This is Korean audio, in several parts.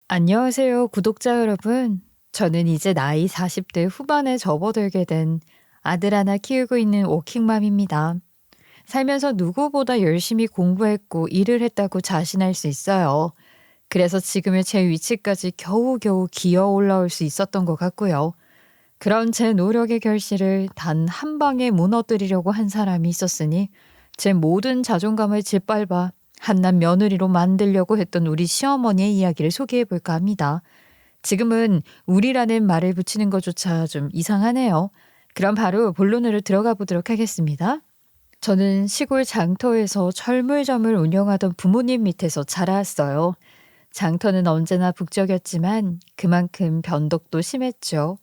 안녕하세요, 구독자 여러분. 저는 이제 나이 40대 후반에 접어들게 된 아들 하나 키우고 있는 워킹맘입니다. 살면서 누구보다 열심히 공부했고 일을 했다고 자신할 수 있어요. 그래서 지금의 제 위치까지 겨우겨우 기어 올라올 수 있었던 것 같고요. 그런 제 노력의 결실을 단 한 방에 무너뜨리려고 한 사람이 있었으니 제 모든 자존감을 짓밟아 한낱 며느리로 만들려고 했던 우리 시어머니의 이야기를 소개해 볼까 합니다. 지금은 우리라는 말을 붙이는 것조차 좀 이상하네요. 그럼 바로 본론으로 들어가 보도록 하겠습니다. 저는 시골 장터에서 철물점을 운영하던 부모님 밑에서 자라왔어요. 장터는 언제나 북적였지만 그만큼 변덕도 심했죠.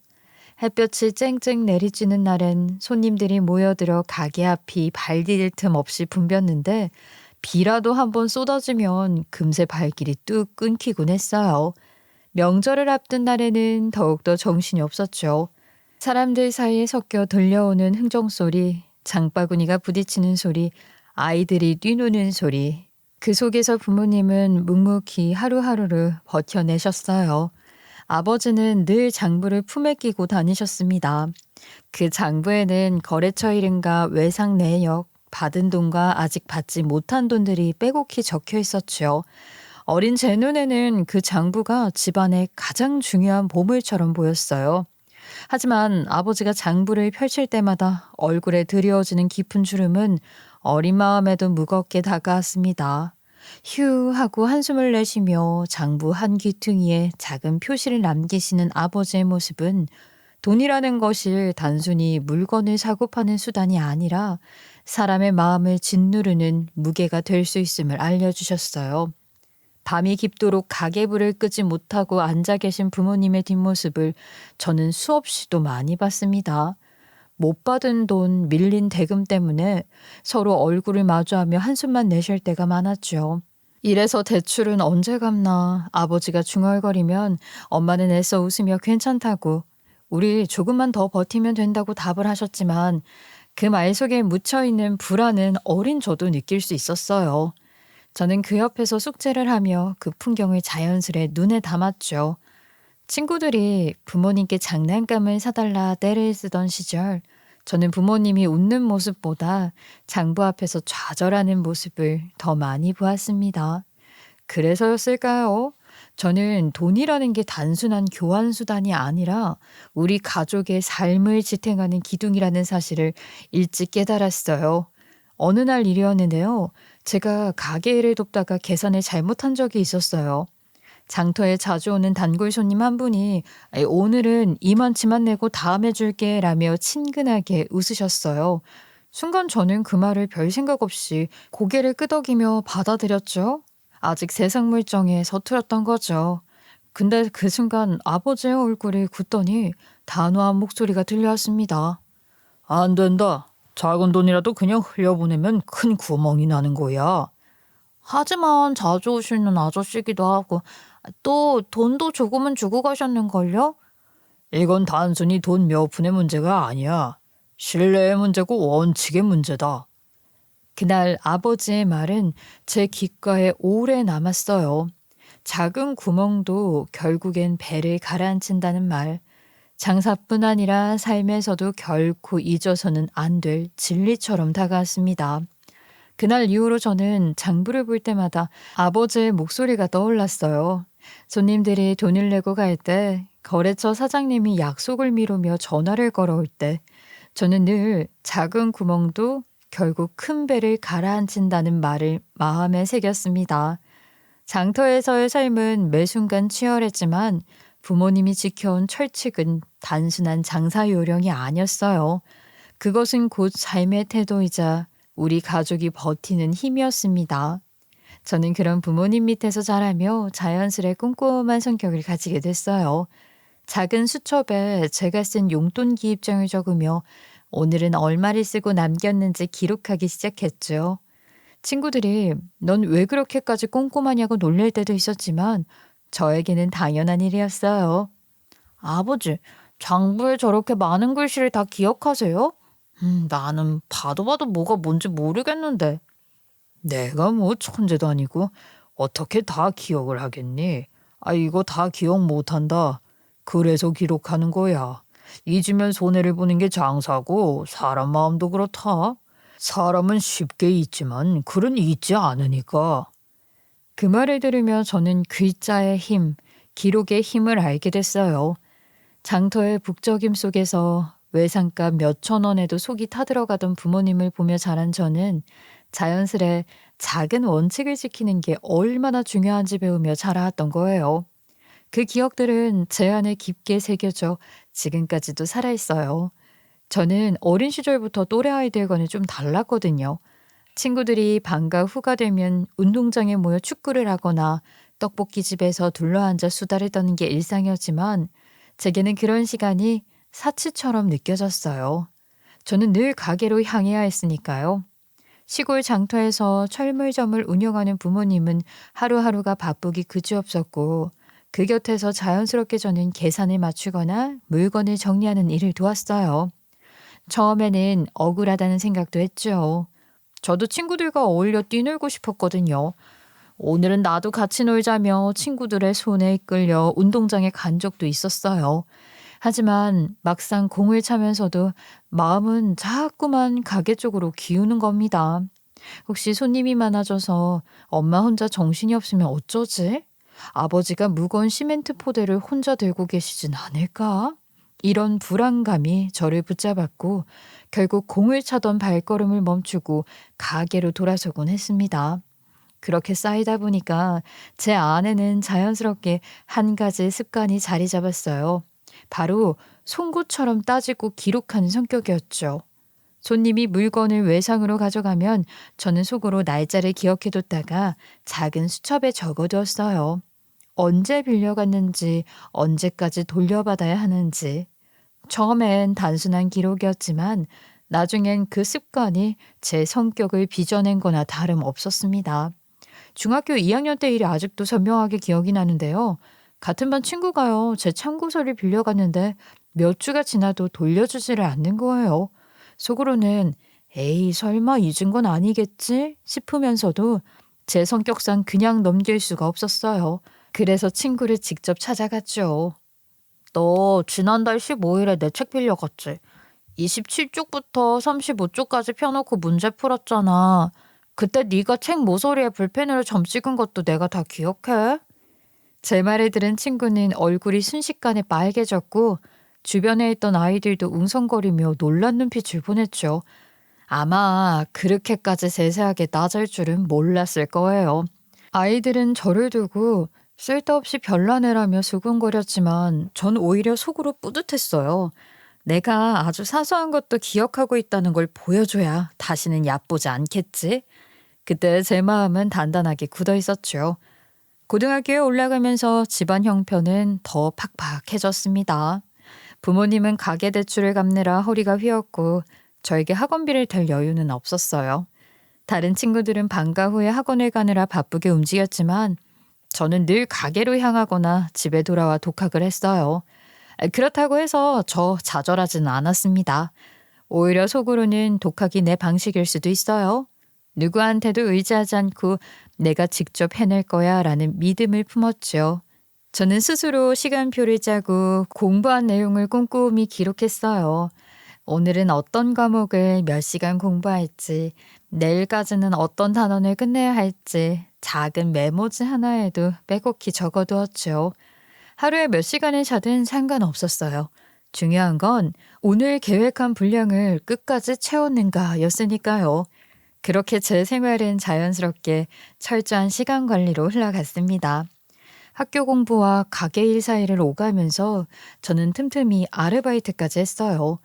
햇볕이 쨍쨍 내리쬐는 날엔 손님들이 모여들어 가게 앞이 발 디딜 틈 없이 붐볐는데 비라도 한번 쏟아지면 금세 발길이 뚝 끊기곤 했어요. 명절을 앞둔 날에는 더욱더 정신이 없었죠. 사람들 사이에 섞여 들려오는 흥정소리, 장바구니가 부딪히는 소리, 아이들이 뛰노는 소리. 그 속에서 부모님은 묵묵히 하루하루를 버텨내셨어요. 아버지는 늘 장부를 품에 끼고 다니셨습니다. 그 장부에는 거래처 이름과 외상 내역, 받은 돈과 아직 받지 못한 돈들이 빼곡히 적혀 있었죠. 어린 제 눈에는 그 장부가 집안의 가장 중요한 보물처럼 보였어요. 하지만 아버지가 장부를 펼칠 때마다 얼굴에 드리워지는 깊은 주름은 어린 마음에도 무겁게 다가왔습니다. 휴 하고 한숨을 내쉬며 장부 한 귀퉁이에 작은 표시를 남기시는 아버지의 모습은 돈이라는 것이 단순히 물건을 사고 파는 수단이 아니라 사람의 마음을 짓누르는 무게가 될 수 있음을 알려주셨어요. 밤이 깊도록 가계부를 끄지 못하고 앉아 계신 부모님의 뒷모습을 저는 수없이도 많이 봤습니다. 못 받은 돈, 밀린 대금 때문에 서로 얼굴을 마주하며 한숨만 내쉴 때가 많았죠. 이래서 대출은 언제 갚나 아버지가 중얼거리면 엄마는 애써 웃으며 괜찮다고 우리 조금만 더 버티면 된다고 답을 하셨지만 그 말 속에 묻혀있는 불안은 어린 저도 느낄 수 있었어요. 저는 그 옆에서 숙제를 하며 그 풍경을 자연스레 눈에 담았죠. 친구들이 부모님께 장난감을 사달라 떼를 쓰던 시절, 저는 부모님이 웃는 모습보다 장부 앞에서 좌절하는 모습을 더 많이 보았습니다. 그래서였을까요? 저는 돈이라는 게 단순한 교환 수단이 아니라 우리 가족의 삶을 지탱하는 기둥이라는 사실을 일찍 깨달았어요. 어느 날 일이었는데요. 제가 가게 일을 돕다가 계산을 잘못한 적이 있었어요. 장터에 자주 오는 단골 손님 한 분이 오늘은 이만치만 내고 다음에 줄게 라며 친근하게 웃으셨어요. 순간 저는 그 말을 별 생각 없이 고개를 끄덕이며 받아들였죠. 아직 세상 물정에 서툴었던 거죠. 근데 그 순간 아버지의 얼굴이 굳더니 단호한 목소리가 들려왔습니다. 안 된다. 작은 돈이라도 그냥 흘려보내면 큰 구멍이 나는 거야. 하지만 자주 오시는 아저씨기도 하고 또 돈도 조금은 주고 가셨는걸요? 이건 단순히 돈 몇 푼의 문제가 아니야. 신뢰의 문제고 원칙의 문제다. 그날 아버지의 말은 제 귓가에 오래 남았어요. 작은 구멍도 결국엔 배를 가라앉힌다는 말. 장사뿐 아니라 삶에서도 결코 잊어서는 안 될 진리처럼 다가왔습니다. 그날 이후로 저는 장부를 볼 때마다 아버지의 목소리가 떠올랐어요. 손님들이 돈을 내고 갈 때, 거래처 사장님이 약속을 미루며 전화를 걸어올 때, 저는 늘 작은 구멍도 결국 큰 배를 가라앉힌다는 말을 마음에 새겼습니다. 장터에서의 삶은 매 순간 치열했지만 부모님이 지켜온 철칙은 단순한 장사 요령이 아니었어요. 그것은 곧 삶의 태도이자 우리 가족이 버티는 힘이었습니다. 저는 그런 부모님 밑에서 자라며 자연스레 꼼꼼한 성격을 가지게 됐어요. 작은 수첩에 제가 쓴 용돈 기입장을 적으며 오늘은 얼마를 쓰고 남겼는지 기록하기 시작했죠. 친구들이 넌 왜 그렇게까지 꼼꼼하냐고 놀릴 때도 있었지만 저에게는 당연한 일이었어요. 아버지, 장부에 저렇게 많은 글씨를 다 기억하세요? 나는 봐도 봐도 뭐가 뭔지 모르겠는데. 내가 뭐 천재도 아니고 어떻게 다 기억을 하겠니? 이거 다 기억 못한다. 그래서 기록하는 거야. 잊으면 손해를 보는 게 장사고 사람 마음도 그렇다. 사람은 쉽게 잊지만 글은 잊지 않으니까. 그 말을 들으며 저는 글자의 힘, 기록의 힘을 알게 됐어요. 장터의 북적임 속에서 외상값 몇천 원에도 속이 타들어가던 부모님을 보며 자란 저는 자연스레 작은 원칙을 지키는 게 얼마나 중요한지 배우며 자라왔던 거예요. 그 기억들은 제 안에 깊게 새겨져 지금까지도 살아있어요. 저는 어린 시절부터 또래 아이들과는 좀 달랐거든요. 친구들이 방과 후가 되면 운동장에 모여 축구를 하거나 떡볶이집에서 둘러앉아 수다를 떠는 게 일상이었지만 제게는 그런 시간이 사치처럼 느껴졌어요. 저는 늘 가게로 향해야 했으니까요. 시골 장터에서 철물점을 운영하는 부모님은 하루하루가 바쁘기 그지없었고 그 곁에서 자연스럽게 저는 계산을 맞추거나 물건을 정리하는 일을 도왔어요. 처음에는 억울하다는 생각도 했죠. 저도 친구들과 어울려 뛰놀고 싶었거든요. 오늘은 나도 같이 놀자며 친구들의 손에 이끌려 운동장에 간 적도 있었어요. 하지만 막상 공을 차면서도 마음은 자꾸만 가게 쪽으로 기우는 겁니다. 혹시 손님이 많아져서 엄마 혼자 정신이 없으면 어쩌지? 아버지가 무거운 시멘트 포대를 혼자 들고 계시진 않을까? 이런 불안감이 저를 붙잡았고 결국 공을 차던 발걸음을 멈추고 가게로 돌아서곤 했습니다. 그렇게 쌓이다 보니까 제 안에는 자연스럽게 한 가지 습관이 자리 잡았어요. 바로 송곳처럼 따지고 기록하는 성격이었죠. 손님이 물건을 외상으로 가져가면 저는 속으로 날짜를 기억해뒀다가 작은 수첩에 적어두었어요. 언제 빌려갔는지, 언제까지 돌려받아야 하는지. 처음엔 단순한 기록이었지만 나중엔 그 습관이 제 성격을 빚어낸 거나 다름없었습니다. 중학교 2학년 때 일이 아직도 선명하게 기억이 나는데요. 같은 반 친구가요, 제 참고서를 빌려갔는데 몇 주가 지나도 돌려주지를 않는 거예요. 속으로는 에이 설마 잊은 건 아니겠지 싶으면서도 제 성격상 그냥 넘길 수가 없었어요. 그래서 친구를 직접 찾아갔죠. 너 지난달 15일에 내 책 빌려갔지? 27쪽부터 35쪽까지 펴놓고 문제 풀었잖아. 그때 네가 책 모서리에 볼펜으로 점 찍은 것도 내가 다 기억해. 제 말을 들은 친구는 얼굴이 순식간에 빨개졌고 주변에 있던 아이들도 웅성거리며 놀란 눈빛을 보냈죠. 아마 그렇게까지 세세하게 따질 줄은 몰랐을 거예요. 아이들은 저를 두고 쓸데없이 별난애라며 수군거렸지만 전 오히려 속으로 뿌듯했어요. 내가 아주 사소한 것도 기억하고 있다는 걸 보여줘야 다시는 얕보지 않겠지? 그때 제 마음은 단단하게 굳어 있었죠. 고등학교에 올라가면서 집안 형편은 더 팍팍해졌습니다. 부모님은 가계대출을 갚느라 허리가 휘었고 저에게 학원비를 댈 여유는 없었어요. 다른 친구들은 방과 후에 학원을 가느라 바쁘게 움직였지만 저는 늘 가게로 향하거나 집에 돌아와 독학을 했어요. 그렇다고 해서 저 좌절하지는 않았습니다. 오히려 속으로는 독학이 내 방식일 수도 있어요. 누구한테도 의지하지 않고 내가 직접 해낼 거야 라는 믿음을 품었죠. 저는 스스로 시간표를 짜고 공부한 내용을 꼼꼼히 기록했어요. 오늘은 어떤 과목을 몇 시간 공부할지, 내일까지는 어떤 단원을 끝내야 할지 작은 메모지 하나에도 빼곡히 적어두었죠. 하루에 몇 시간을 자든 상관없었어요. 중요한 건 오늘 계획한 분량을 끝까지 채웠는가 였으니까요. 그렇게 제 생활은 자연스럽게 철저한 시간 관리로 흘러갔습니다. 학교 공부와 가게 일 사이를 오가면서 저는 틈틈이 아르바이트까지 했어요.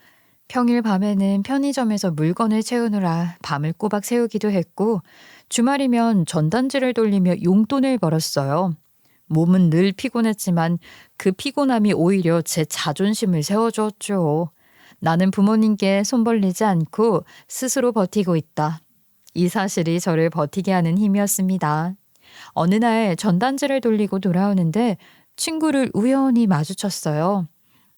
평일 밤에는 편의점에서 물건을 채우느라 밤을 꼬박 새우기도 했고 주말이면 전단지를 돌리며 용돈을 벌었어요. 몸은 늘 피곤했지만 그 피곤함이 오히려 제 자존심을 세워주었죠. 나는 부모님께 손 벌리지 않고 스스로 버티고 있다. 이 사실이 저를 버티게 하는 힘이었습니다. 어느 날 전단지를 돌리고 돌아오는데 친구를 우연히 마주쳤어요.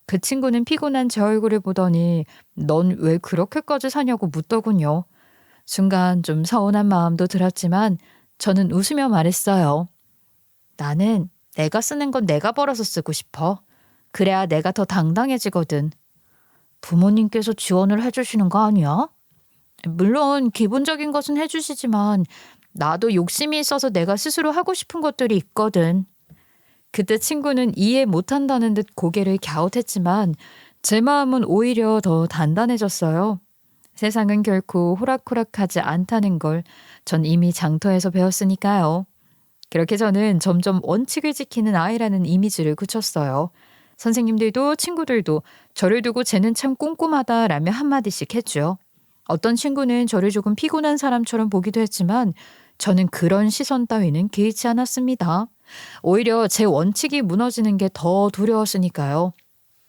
그 친구는 피곤한 제 얼굴을 보더니 넌 왜 그렇게까지 사냐고 묻더군요. 순간 좀 서운한 마음도 들었지만 저는 웃으며 말했어요. 나는 내가 쓰는 건 내가 벌어서 쓰고 싶어. 그래야 내가 더 당당해지거든. 부모님께서 지원을 해주시는 거 아니야? 물론 기본적인 것은 해주시지만 나도 욕심이 있어서 내가 스스로 하고 싶은 것들이 있거든. 그때 친구는 이해 못한다는 듯 고개를 갸웃했지만 제 마음은 오히려 더 단단해졌어요. 세상은 결코 호락호락하지 않다는 걸 전 이미 장터에서 배웠으니까요. 그렇게 저는 점점 원칙을 지키는 아이라는 이미지를 굳혔어요. 선생님들도 친구들도 저를 두고 쟤는 참 꼼꼼하다라며 한마디씩 했죠. 어떤 친구는 저를 조금 피곤한 사람처럼 보기도 했지만 저는 그런 시선 따위는 개의치 않았습니다. 오히려 제 원칙이 무너지는 게 더 두려웠으니까요.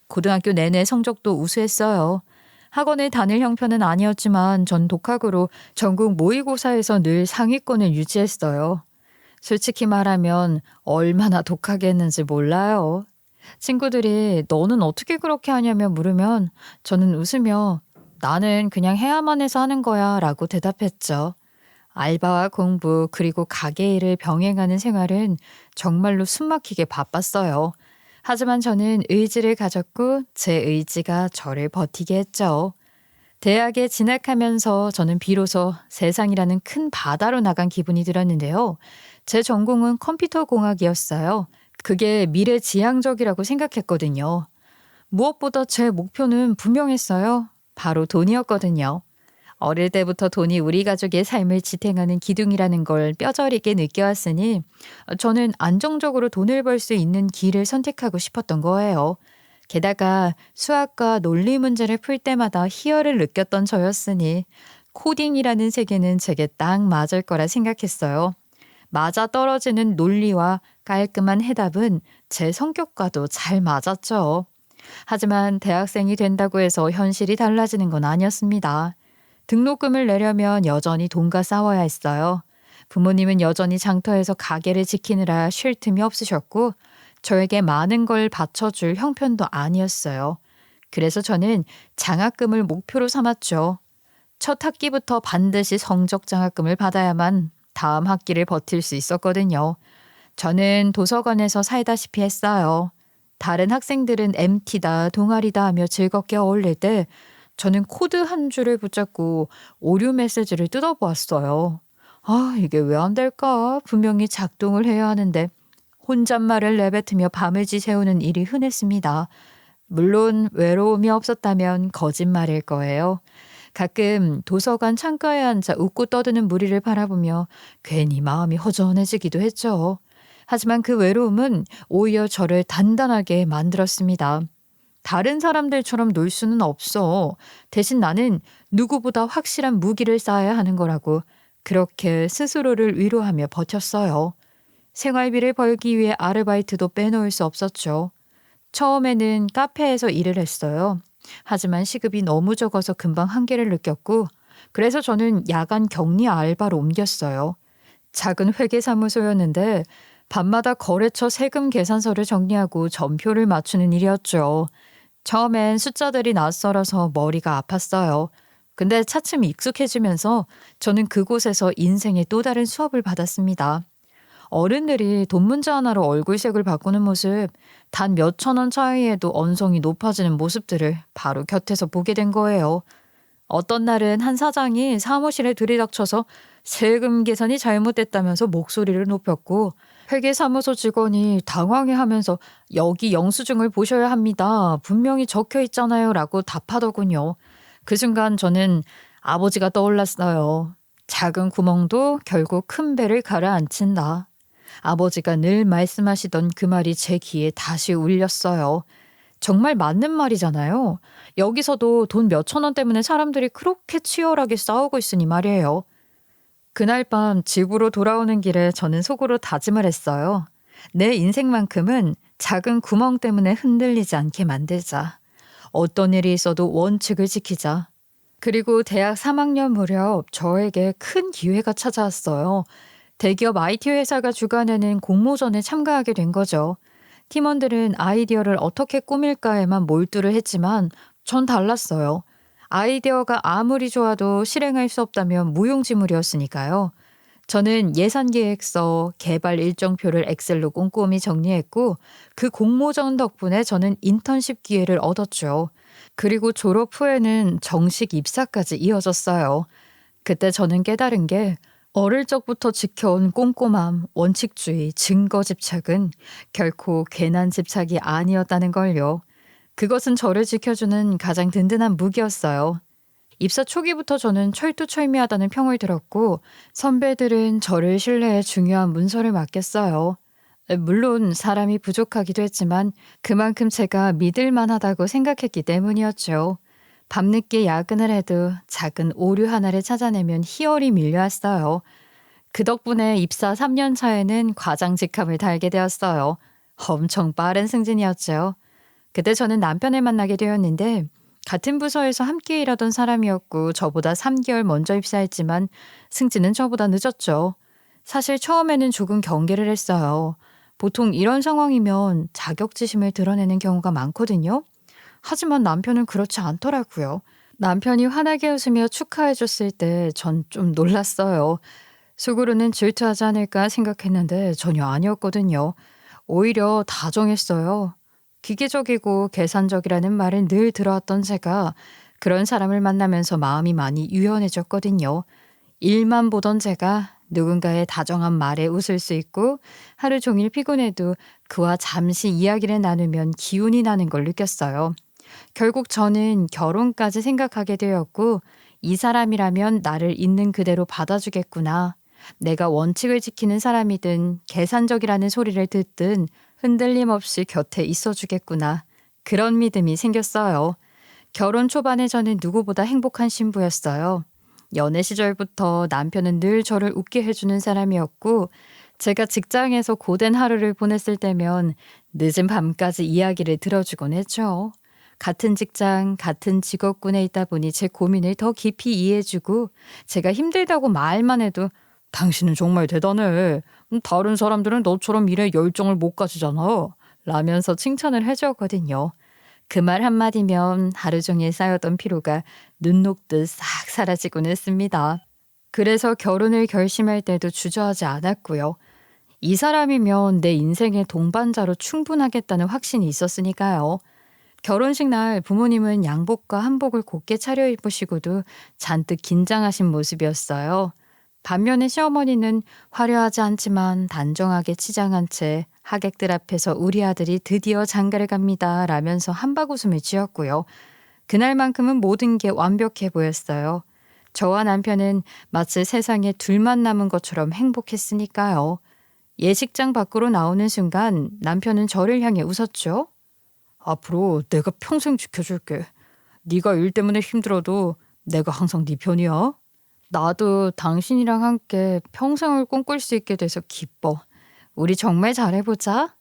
고등학교 내내 성적도 우수했어요. 학원을 다닐 형편은 아니었지만 전 독학으로 전국 모의고사에서 늘 상위권을 유지했어요. 솔직히 말하면 얼마나 독하게 했는지 몰라요. 친구들이 너는 어떻게 그렇게 하냐며 물으면 저는 웃으며 나는 그냥 해야만 해서 하는 거야 라고 대답했죠. 알바와 공부 그리고 가게 일을 병행하는 생활은 정말로 숨막히게 바빴어요. 하지만 저는 의지를 가졌고 제 의지가 저를 버티게 했죠. 대학에 진학하면서 저는 비로소 세상이라는 큰 바다로 나간 기분이 들었는데요. 제 전공은 컴퓨터 공학이었어요. 그게 미래지향적이라고 생각했거든요. 무엇보다 제 목표는 분명했어요. 바로 돈이었거든요. 어릴 때부터 돈이 우리 가족의 삶을 지탱하는 기둥이라는 걸 뼈저리게 느껴왔으니 저는 안정적으로 돈을 벌 수 있는 길을 선택하고 싶었던 거예요. 게다가 수학과 논리 문제를 풀 때마다 희열을 느꼈던 저였으니 코딩이라는 세계는 제게 딱 맞을 거라 생각했어요. 맞아 떨어지는 논리와 깔끔한 해답은 제 성격과도 잘 맞았죠. 하지만 대학생이 된다고 해서 현실이 달라지는 건 아니었습니다. 등록금을 내려면 여전히 돈과 싸워야 했어요. 부모님은 여전히 장터에서 가게를 지키느라 쉴 틈이 없으셨고 저에게 많은 걸 바쳐줄 형편도 아니었어요. 그래서 저는 장학금을 목표로 삼았죠. 첫 학기부터 반드시 성적 장학금을 받아야만 다음 학기를 버틸 수 있었거든요. 저는 도서관에서 살다시피 했어요. 다른 학생들은 MT다, 동아리다 하며 즐겁게 어울릴 때 저는 코드 한 줄을 붙잡고 오류 메시지를 뜯어보았어요. 아, 이게 왜 안 될까? 분명히 작동을 해야 하는데 혼잣말을 내뱉으며 밤을 지새우는 일이 흔했습니다. 물론 외로움이 없었다면 거짓말일 거예요. 가끔 도서관 창가에 앉아 웃고 떠드는 무리를 바라보며 괜히 마음이 허전해지기도 했죠. 하지만 그 외로움은 오히려 저를 단단하게 만들었습니다. 다른 사람들처럼 놀 수는 없어. 대신 나는 누구보다 확실한 무기를 쌓아야 하는 거라고 그렇게 스스로를 위로하며 버텼어요. 생활비를 벌기 위해 아르바이트도 빼놓을 수 없었죠. 처음에는 카페에서 일을 했어요. 하지만 시급이 너무 적어서 금방 한계를 느꼈고 그래서 저는 야간 격리 알바로 옮겼어요. 작은 회계사무소였는데 밤마다 거래처 세금 계산서를 정리하고 전표를 맞추는 일이었죠. 처음엔 숫자들이 낯설어서 머리가 아팠어요. 근데 차츰 익숙해지면서 저는 그곳에서 인생의 또 다른 수업을 받았습니다. 어른들이 돈 문제 하나로 얼굴색을 바꾸는 모습, 단 몇천 원 차이에도 언성이 높아지는 모습들을 바로 곁에서 보게 된 거예요. 어떤 날은 한 사장이 사무실에 들이닥쳐서 세금 계산이 잘못됐다면서 목소리를 높였고 회계사무소 직원이 당황해하면서 여기 영수증을 보셔야 합니다. 분명히 적혀 있잖아요 라고 답하더군요. 그 순간 저는 아버지가 떠올랐어요. 작은 구멍도 결국 큰 배를 가라앉힌다. 아버지가 늘 말씀하시던 그 말이 제 귀에 다시 울렸어요. 정말 맞는 말이잖아요. 여기서도 돈 몇천 원 때문에 사람들이 그렇게 치열하게 싸우고 있으니 말이에요. 그날 밤 집으로 돌아오는 길에 저는 속으로 다짐을 했어요. 내 인생만큼은 작은 구멍 때문에 흔들리지 않게 만들자. 어떤 일이 있어도 원칙을 지키자. 그리고 대학 3학년 무렵 저에게 큰 기회가 찾아왔어요. 대기업 IT 회사가 주관하는 공모전에 참가하게 된 거죠. 팀원들은 아이디어를 어떻게 꾸밀까에만 몰두를 했지만 전 달랐어요. 아이디어가 아무리 좋아도 실행할 수 없다면 무용지물이었으니까요. 저는 예산 계획서, 개발 일정표를 엑셀로 꼼꼼히 정리했고 그 공모전 덕분에 저는 인턴십 기회를 얻었죠. 그리고 졸업 후에는 정식 입사까지 이어졌어요. 그때 저는 깨달은 게 어릴 적부터 지켜온 꼼꼼함, 원칙주의, 증거 집착은 결코 괜한 집착이 아니었다는 걸요. 그것은 저를 지켜주는 가장 든든한 무기였어요. 입사 초기부터 저는 철두철미하다는 평을 들었고 선배들은 저를 신뢰해 중요한 문서를 맡겼어요. 물론 사람이 부족하기도 했지만 그만큼 제가 믿을 만하다고 생각했기 때문이었죠. 밤늦게 야근을 해도 작은 오류 하나를 찾아내면 희열이 밀려왔어요. 그 덕분에 입사 3년 차에는 과장 직함을 달게 되었어요. 엄청 빠른 승진이었죠. 그때 저는 남편을 만나게 되었는데 같은 부서에서 함께 일하던 사람이었고 저보다 3개월 먼저 입사했지만 승진은 저보다 늦었죠. 사실 처음에는 조금 경계를 했어요. 보통 이런 상황이면 자격지심을 드러내는 경우가 많거든요. 하지만 남편은 그렇지 않더라고요. 남편이 환하게 웃으며 축하해줬을 때 전 좀 놀랐어요. 속으로는 질투하지 않을까 생각했는데 전혀 아니었거든요. 오히려 다정했어요. 기계적이고 계산적이라는 말을 늘 들어왔던 제가 그런 사람을 만나면서 마음이 많이 유연해졌거든요. 일만 보던 제가 누군가의 다정한 말에 웃을 수 있고 하루 종일 피곤해도 그와 잠시 이야기를 나누면 기운이 나는 걸 느꼈어요. 결국 저는 결혼까지 생각하게 되었고 이 사람이라면 나를 있는 그대로 받아주겠구나. 내가 원칙을 지키는 사람이든 계산적이라는 소리를 듣든 흔들림 없이 곁에 있어주겠구나. 그런 믿음이 생겼어요. 결혼 초반에 저는 누구보다 행복한 신부였어요. 연애 시절부터 남편은 늘 저를 웃게 해주는 사람이었고 제가 직장에서 고된 하루를 보냈을 때면 늦은 밤까지 이야기를 들어주곤 했죠. 같은 직장, 같은 직업군에 있다 보니 제 고민을 더 깊이 이해해주고 제가 힘들다고 말만 해도 당신은 정말 대단해. 다른 사람들은 너처럼 일에 열정을 못 가지잖아. 라면서 칭찬을 해주었거든요. 그 말 한마디면 하루 종일 쌓였던 피로가 눈 녹듯 싹 사라지곤 했습니다. 그래서 결혼을 결심할 때도 주저하지 않았고요. 이 사람이면 내 인생의 동반자로 충분하겠다는 확신이 있었으니까요. 결혼식 날 부모님은 양복과 한복을 곱게 차려입으시고도 잔뜩 긴장하신 모습이었어요. 반면에 시어머니는 화려하지 않지만 단정하게 치장한 채 하객들 앞에서 우리 아들이 드디어 장가를 갑니다 라면서 한박웃음을 지었고요. 그날만큼은 모든 게 완벽해 보였어요. 저와 남편은 마치 세상에 둘만 남은 것처럼 행복했으니까요. 예식장 밖으로 나오는 순간 남편은 저를 향해 웃었죠. 앞으로 내가 평생 지켜줄게. 네가 일 때문에 힘들어도 내가 항상 네 편이야. 나도 당신이랑 함께 평생을 꿈꿀 수 있게 돼서 기뻐. 우리 정말 잘해보자.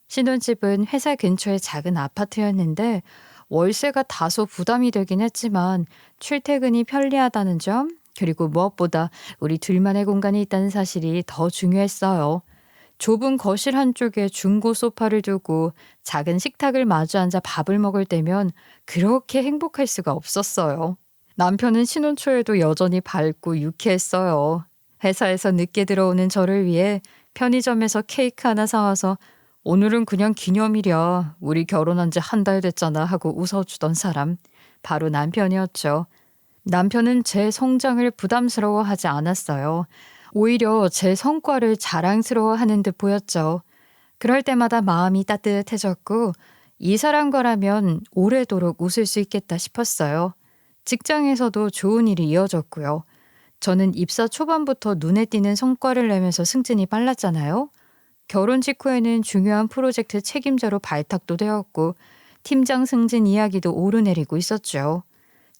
신혼집은 회사 근처의 작은 아파트였는데 월세가 다소 부담이 되긴 했지만 출퇴근이 편리하다는 점, 그리고 무엇보다 우리 둘만의 공간이 있다는 사실이 더 중요했어요. 좁은 거실 한쪽에 중고 소파를 두고 작은 식탁을 마주 앉아 밥을 먹을 때면 그렇게 행복할 수가 없었어요. 남편은 신혼 초에도 여전히 밝고 유쾌했어요. 회사에서 늦게 들어오는 저를 위해 편의점에서 케이크 하나 사와서 오늘은 그냥 기념일이야. 우리 결혼한 지 한 달 됐잖아 하고 웃어주던 사람. 바로 남편이었죠. 남편은 제 성장을 부담스러워하지 않았어요. 오히려 제 성과를 자랑스러워하는 듯 보였죠. 그럴 때마다 마음이 따뜻해졌고 이 사람과라면 오래도록 웃을 수 있겠다 싶었어요. 직장에서도 좋은 일이 이어졌고요. 저는 입사 초반부터 눈에 띄는 성과를 내면서 승진이 빨랐잖아요. 결혼 직후에는 중요한 프로젝트 책임자로 발탁도 되었고 팀장 승진 이야기도 오르내리고 있었죠.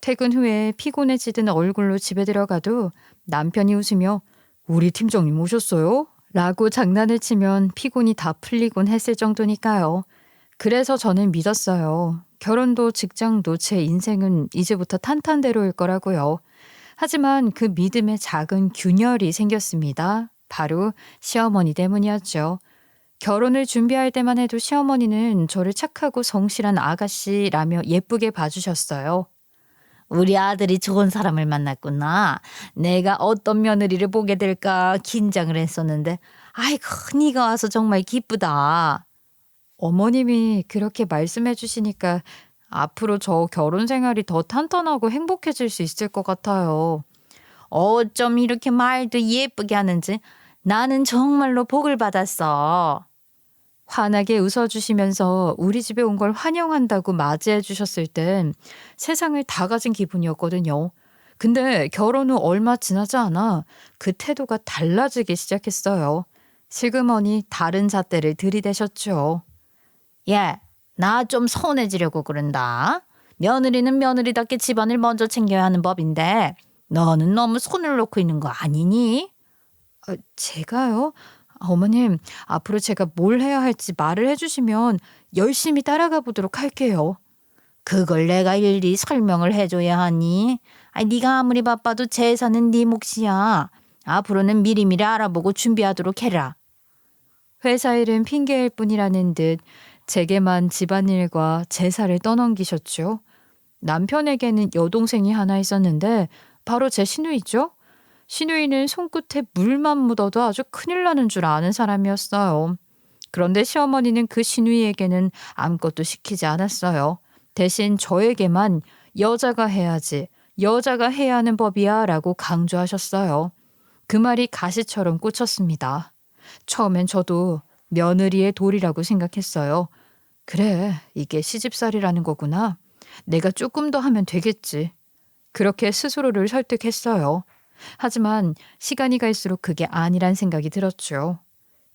퇴근 후에 피곤해지던 얼굴로 집에 들어가도 남편이 웃으며 우리 팀장님 오셨어요? 라고 장난을 치면 피곤이 다 풀리곤 했을 정도니까요. 그래서 저는 믿었어요. 결혼도 직장도 제 인생은 이제부터 탄탄대로일 거라고요. 하지만 그 믿음에 작은 균열이 생겼습니다. 바로 시어머니 때문이었죠. 결혼을 준비할 때만 해도 시어머니는 저를 착하고 성실한 아가씨라며 예쁘게 봐주셨어요. 우리 아들이 좋은 사람을 만났구나. 내가 어떤 며느리를 보게 될까 긴장을 했었는데, 아이고, 네가 와서 정말 기쁘다. 어머님이 그렇게 말씀해 주시니까 앞으로 저 결혼 생활이 더 탄탄하고 행복해질 수 있을 것 같아요. 어쩜 이렇게 말도 예쁘게 하는지. 나는 정말로 복을 받았어. 환하게 웃어주시면서 우리 집에 온 걸 환영한다고 맞이해 주셨을 땐 세상을 다 가진 기분이었거든요. 근데 결혼 후 얼마 지나지 않아 그 태도가 달라지기 시작했어요. 슬그머니 다른 잣대를 들이대셨죠. 야, 나 좀 서운해지려고 그런다. 며느리는 며느리답게 집안을 먼저 챙겨야 하는 법인데 너는 너무 손을 놓고 있는 거 아니니? 제가요? 어머님, 앞으로 제가 뭘 해야 할지 말을 해주시면 열심히 따라가 보도록 할게요. 그걸 내가 일일이 설명을 해줘야 하니? 네가 아무리 바빠도 제사는 네 몫이야. 앞으로는 미리미리 알아보고 준비하도록 해라. 회사 일은 핑계일 뿐이라는 듯 제게만 집안일과 제사를 떠넘기셨죠. 남편에게는 여동생이 하나 있었는데 바로 제 시누이죠. 시누이는 손끝에 물만 묻어도 아주 큰일 나는 줄 아는 사람이었어요. 그런데 시어머니는 그 시누이에게는 아무것도 시키지 않았어요. 대신 저에게만 여자가 해야지, 여자가 해야 하는 법이야 라고 강조하셨어요. 그 말이 가시처럼 꽂혔습니다. 처음엔 저도 며느리의 도리라고 생각했어요. 그래, 이게 시집살이라는 거구나. 내가 조금 더 하면 되겠지. 그렇게 스스로를 설득했어요. 하지만 시간이 갈수록 그게 아니란 생각이 들었죠.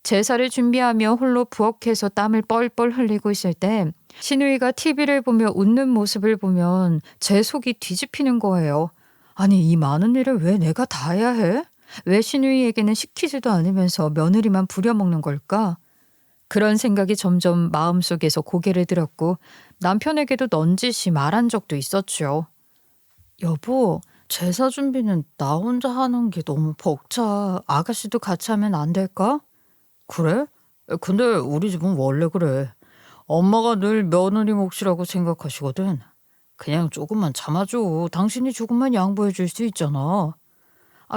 제사를 준비하며 홀로 부엌에서 땀을 뻘뻘 흘리고 있을 때 시누이가 TV를 보며 웃는 모습을 보면 제 속이 뒤집히는 거예요. 아니, 이 많은 일을 왜 내가 다 해야 해? 왜 시누이에게는 시키지도 않으면서 며느리만 부려먹는 걸까? 그런 생각이 점점 마음속에서 고개를 들었고 남편에게도 넌지시 말한 적도 있었죠. 여보, 제사 준비는 나 혼자 하는 게 너무 벅차. 아가씨도 같이 하면 안 될까? 그래? 근데 우리 집은 원래 그래. 엄마가 늘 며느리 몫이라고 생각하시거든. 그냥 조금만 참아줘. 당신이 조금만 양보해 줄 수 있잖아.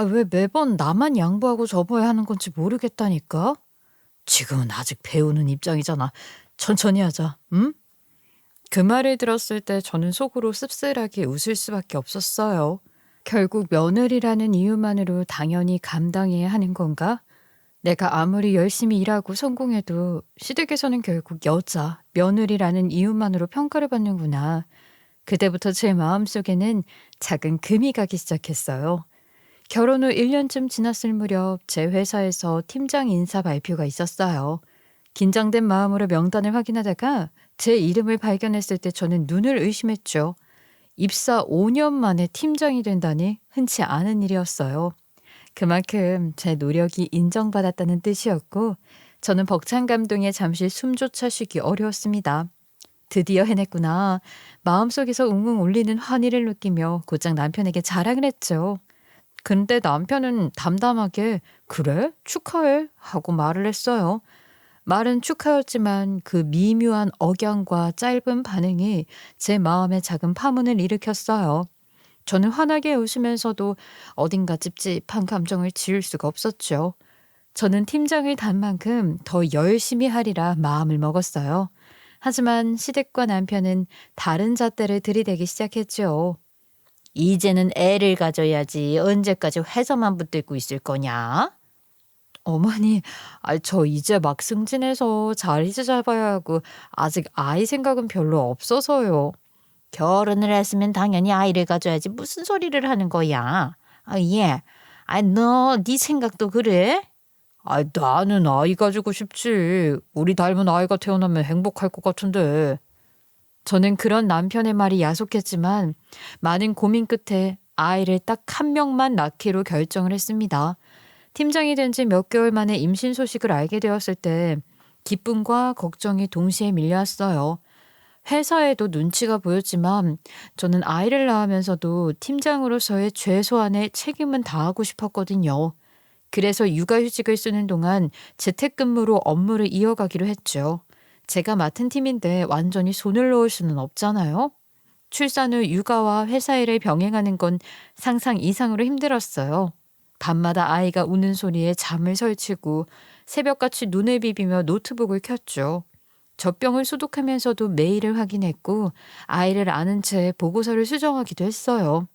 왜 매번 나만 양보하고 접어야 하는 건지 모르겠다니까? 지금은 아직 배우는 입장이잖아. 천천히 하자, 응? 그 말을 들었을 때 저는 속으로 씁쓸하게 웃을 수밖에 없었어요. 결국 며느리라는 이유만으로 당연히 감당해야 하는 건가? 내가 아무리 열심히 일하고 성공해도 시댁에서는 결국 여자, 며느리라는 이유만으로 평가를 받는구나. 그때부터 제 마음속에는 작은 금이 가기 시작했어요. 결혼 후 1년쯤 지났을 무렵 제 회사에서 팀장 인사 발표가 있었어요. 긴장된 마음으로 명단을 확인하다가 제 이름을 발견했을 때 저는 눈을 의심했죠. 입사 5년 만에 팀장이 된다니 흔치 않은 일이었어요. 그만큼 제 노력이 인정받았다는 뜻이었고 저는 벅찬 감동에 잠시 숨조차 쉬기 어려웠습니다. 드디어 해냈구나. 마음속에서 웅웅 울리는 환희를 느끼며 곧장 남편에게 자랑을 했죠. 근데 남편은 담담하게 그래? 축하해? 하고 말을 했어요. 말은 축하였지만 그 미묘한 억양과 짧은 반응이 제 마음에 작은 파문을 일으켰어요. 저는 환하게 웃으면서도 어딘가 찝찝한 감정을 지울 수가 없었죠. 저는 팀장을 단 만큼 더 열심히 하리라 마음을 먹었어요. 하지만 시댁과 남편은 다른 잣대를 들이대기 시작했죠. 이제는 애를 가져야지. 언제까지 회사만 붙들고 있을 거냐? 어머니, 저 이제 막 승진해서 자리 잡아야 하고 아직 아이 생각은 별로 없어서요. 결혼을 했으면 당연히 아이를 가져야지. 무슨 소리를 하는 거야? 예. 너 네 생각도 그래? 나는 아이 가지고 싶지. 우리 닮은 아이가 태어나면 행복할 것 같은데. 저는 그런 남편의 말이 야속했지만 많은 고민 끝에 아이를 딱 한 명만 낳기로 결정을 했습니다. 팀장이 된 지 몇 개월 만에 임신 소식을 알게 되었을 때 기쁨과 걱정이 동시에 밀려왔어요. 회사에도 눈치가 보였지만 저는 아이를 낳으면서도 팀장으로서의 최소한의 책임은 다하고 싶었거든요. 그래서 육아휴직을 쓰는 동안 재택근무로 업무를 이어가기로 했죠. 제가 맡은 팀인데 완전히 손을 놓을 수는 없잖아요. 출산 후 육아와 회사 일을 병행하는 건 상상 이상으로 힘들었어요. 밤마다 아이가 우는 소리에 잠을 설치고 새벽같이 눈을 비비며 노트북을 켰죠. 젖병을 소독하면서도 메일을 확인했고 아이를 안은 채 보고서를 수정하기도 했어요.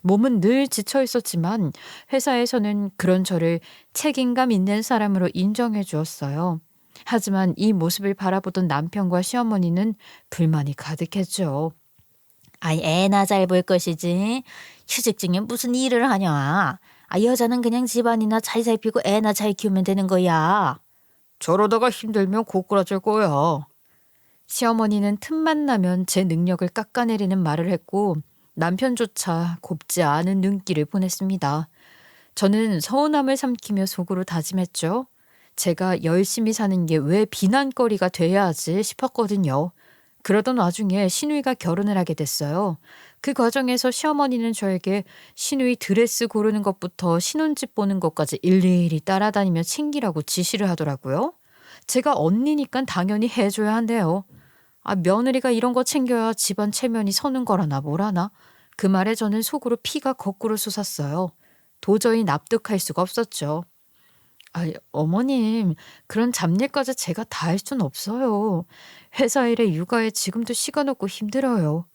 몸은 늘 지쳐 있었지만 회사에서는 그런 저를 책임감 있는 사람으로 인정해 주었어요. 하지만 이 모습을 바라보던 남편과 시어머니는 불만이 가득했죠. 아이, 애나 잘 볼 것이지. 휴직 중에 무슨 일을 하냐. 여자는 그냥 집안이나 잘 살피고 애나 잘 키우면 되는 거야. 저러다가 힘들면 고꾸라질 거야. 시어머니는 틈만 나면 제 능력을 깎아내리는 말을 했고 남편조차 곱지 않은 눈길을 보냈습니다. 저는 서운함을 삼키며 속으로 다짐했죠. 제가 열심히 사는 게 왜 비난거리가 돼야 하지 싶었거든요. 그러던 와중에 시누이가 결혼을 하게 됐어요. 그 과정에서 시어머니는 저에게 시누이 드레스 고르는 것부터 신혼집 보는 것까지 일일이 따라다니며 챙기라고 지시를 하더라고요. 제가 언니니까 당연히 해줘야 한대요. 며느리가 이런 거 챙겨야 집안 체면이 서는 거라나 뭐라나. 그 말에 저는 속으로 피가 거꾸로 솟았어요. 도저히 납득할 수가 없었죠. 어머님, 그런 잡일까지 제가 다 할 순 없어요. 회사 일에 육아에 지금도 시간 없고 힘들어요.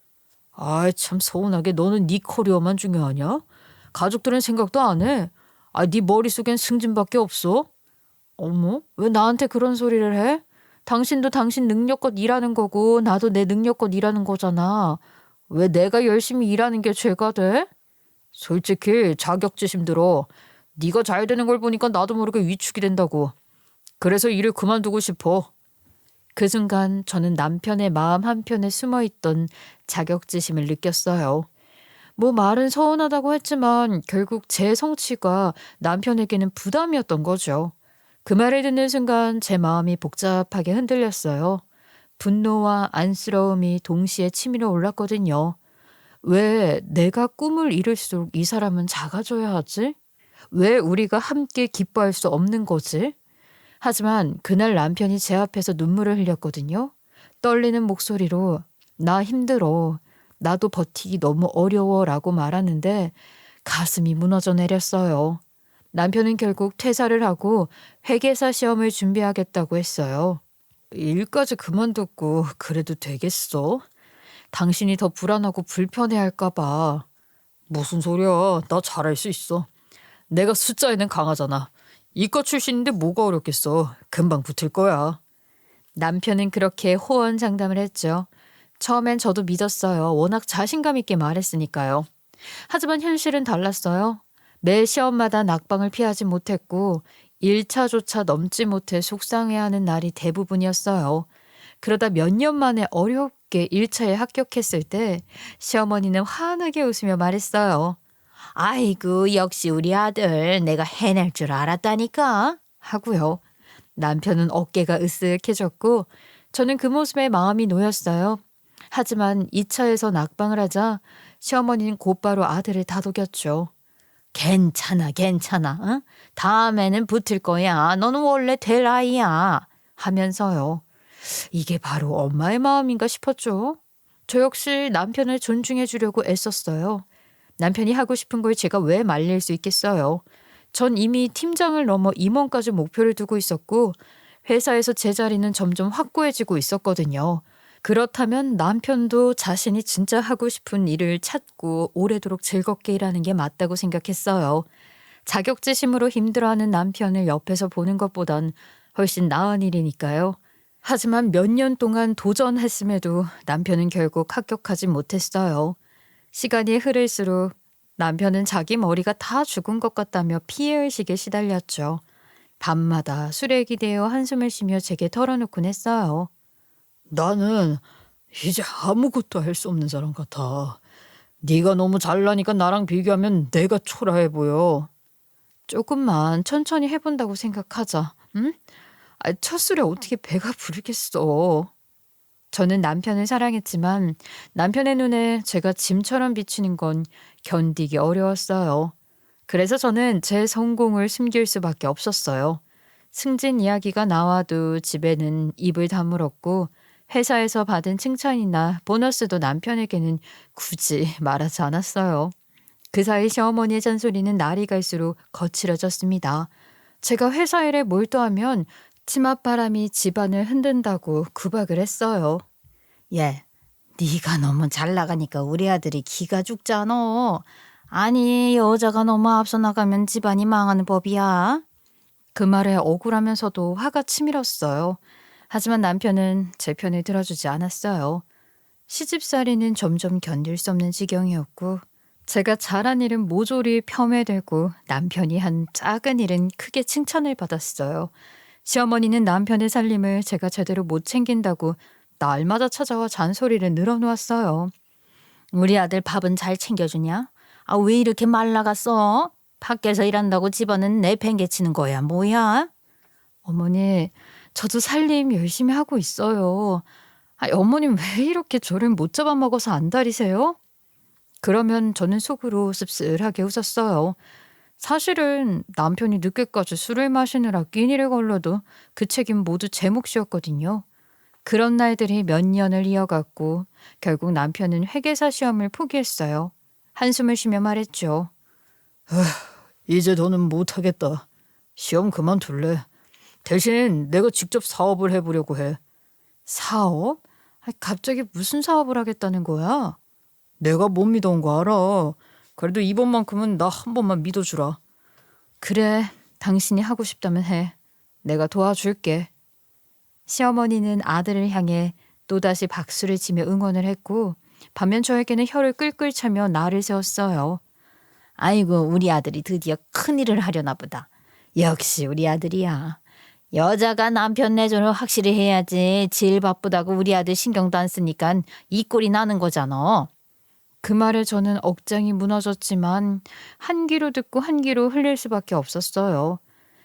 참 서운하게 너는 네 커리어만 중요하냐? 가족들은 생각도 안 해. 네 머릿속엔 승진밖에 없어? 어머, 왜 나한테 그런 소리를 해? 당신도 당신 능력껏 일하는 거고 나도 내 능력껏 일하는 거잖아. 왜 내가 열심히 일하는 게 죄가 돼? 솔직히 자격지심 들어. 네가 잘 되는 걸 보니까 나도 모르게 위축이 된다고. 그래서 일을 그만두고 싶어. 그 순간 저는 남편의 마음 한편에 숨어있던 자격지심을 느꼈어요. 뭐 말은 서운하다고 했지만 결국 제 성취가 남편에게는 부담이었던 거죠. 그 말을 듣는 순간 제 마음이 복잡하게 흔들렸어요. 분노와 안쓰러움이 동시에 치밀어 올랐거든요. 왜 내가 꿈을 이룰수록 이 사람은 작아져야 하지? 왜 우리가 함께 기뻐할 수 없는 거지? 하지만 그날 남편이 제 앞에서 눈물을 흘렸거든요. 떨리는 목소리로 나 힘들어. 나도 버티기 너무 어려워 라고 말하는데 가슴이 무너져 내렸어요. 남편은 결국 퇴사를 하고 회계사 시험을 준비하겠다고 했어요. 일까지 그만뒀고 그래도 되겠어? 당신이 더 불안하고 불편해할까 봐. 무슨 소리야. 나 잘할 수 있어. 내가 숫자에는 강하잖아. 이과 출신인데 뭐가 어렵겠어. 금방 붙을 거야. 남편은 그렇게 호언장담을 했죠. 처음엔 저도 믿었어요. 워낙 자신감 있게 말했으니까요. 하지만 현실은 달랐어요. 매 시험마다 낙방을 피하지 못했고 1차조차 넘지 못해 속상해하는 날이 대부분이었어요. 그러다 몇 년 만에 어렵게 1차에 합격했을 때 시어머니는 환하게 웃으며 말했어요. 아이고, 역시 우리 아들 내가 해낼 줄 알았다니까. 하고요. 남편은 어깨가 으쓱해졌고 저는 그 모습에 마음이 놓였어요. 하지만 2차에서 낙방을 하자 시어머니는 곧바로 아들을 다독였죠. 괜찮아, 괜찮아. 응? 다음에는 붙을 거야. 너는 원래 될 아이야. 하면서요. 이게 바로 엄마의 마음인가 싶었죠. 저 역시 남편을 존중해 주려고 애썼어요. 남편이 하고 싶은 걸 제가 왜 말릴 수 있겠어요. 전 이미 팀장을 넘어 임원까지 목표를 두고 있었고 회사에서 제 자리는 점점 확고해지고 있었거든요. 그렇다면 남편도 자신이 진짜 하고 싶은 일을 찾고 오래도록 즐겁게 일하는 게 맞다고 생각했어요. 자격지심으로 힘들어하는 남편을 옆에서 보는 것보단 훨씬 나은 일이니까요. 하지만 몇 년 동안 도전했음에도 남편은 결국 합격하지 못했어요. 시간이 흐를수록 남편은 자기 머리가 다 죽은 것 같다며 피해의식에 시달렸죠. 밤마다 술에 기대어 한숨을 쉬며 제게 털어놓곤 했어요. 나는 이제 아무것도 할 수 없는 사람 같아. 네가 너무 잘나니까 나랑 비교하면 내가 초라해 보여. 조금만 천천히 해본다고 생각하자. 응? 첫 술에 어떻게 배가 부르겠어. 저는 남편을 사랑했지만 남편의 눈에 제가 짐처럼 비치는 건 견디기 어려웠어요. 그래서 저는 제 성공을 숨길 수밖에 없었어요. 승진 이야기가 나와도 집에는 입을 다물었고 회사에서 받은 칭찬이나 보너스도 남편에게는 굳이 말하지 않았어요. 그 사이 시어머니의 잔소리는 날이 갈수록 거칠어졌습니다. 제가 회사 일에 몰두하면 치맛바람이 집안을 흔든다고 구박을 했어요. 얘, 네가 너무 잘 나가니까 우리 아들이 기가 죽잖아. 아니, 여자가 너무 앞서 나가면 집안이 망하는 법이야. 그 말에 억울하면서도 화가 치밀었어요. 하지만 남편은 제 편을 들어주지 않았어요. 시집살이는 점점 견딜 수 없는 지경이었고 제가 잘한 일은 모조리 폄훼되고 남편이 한 작은 일은 크게 칭찬을 받았어요. 시어머니는 남편의 살림을 제가 제대로 못 챙긴다고 날마다 찾아와 잔소리를 늘어놓았어요. 우리 아들 밥은 잘 챙겨주냐? 아, 왜 이렇게 말라갔어? 밖에서 일한다고 집안은 내팽개치는 거야, 뭐야? 어머니, 저도 살림 열심히 하고 있어요. 어머님 왜 이렇게 저를 못 잡아먹어서 안달이세요? 그러면 저는 속으로 씁쓸하게 웃었어요. 사실은 남편이 늦게까지 술을 마시느라 끼니를 걸러도 그 책임 모두 제 몫이었거든요. 그런 날들이 몇 년을 이어갔고 결국 남편은 회계사 시험을 포기했어요. 한숨을 쉬며 말했죠. 이제 더는 못하겠다. 시험 그만둘래. 대신 내가 직접 사업을 해보려고 해. 사업? 갑자기 무슨 사업을 하겠다는 거야? 내가 못 믿어온 거 알아. 그래도 이번만큼은 나 한 번만 믿어주라. 그래, 당신이 하고 싶다면 해. 내가 도와줄게. 시어머니는 아들을 향해 또다시 박수를 치며 응원을 했고 반면 저에게는 혀를 끌끌 차며 날을 세웠어요. 아이고, 우리 아들이 드디어 큰일을 하려나 보다. 역시 우리 아들이야. 여자가 남편 내조를 확실히 해야지. 질 바쁘다고 우리 아들 신경도 안 쓰니까 이 꼴이 나는 거잖아. 그 말에 저는 억장이 무너졌지만 한 귀로 듣고 한 귀로 흘릴 수밖에 없었어요.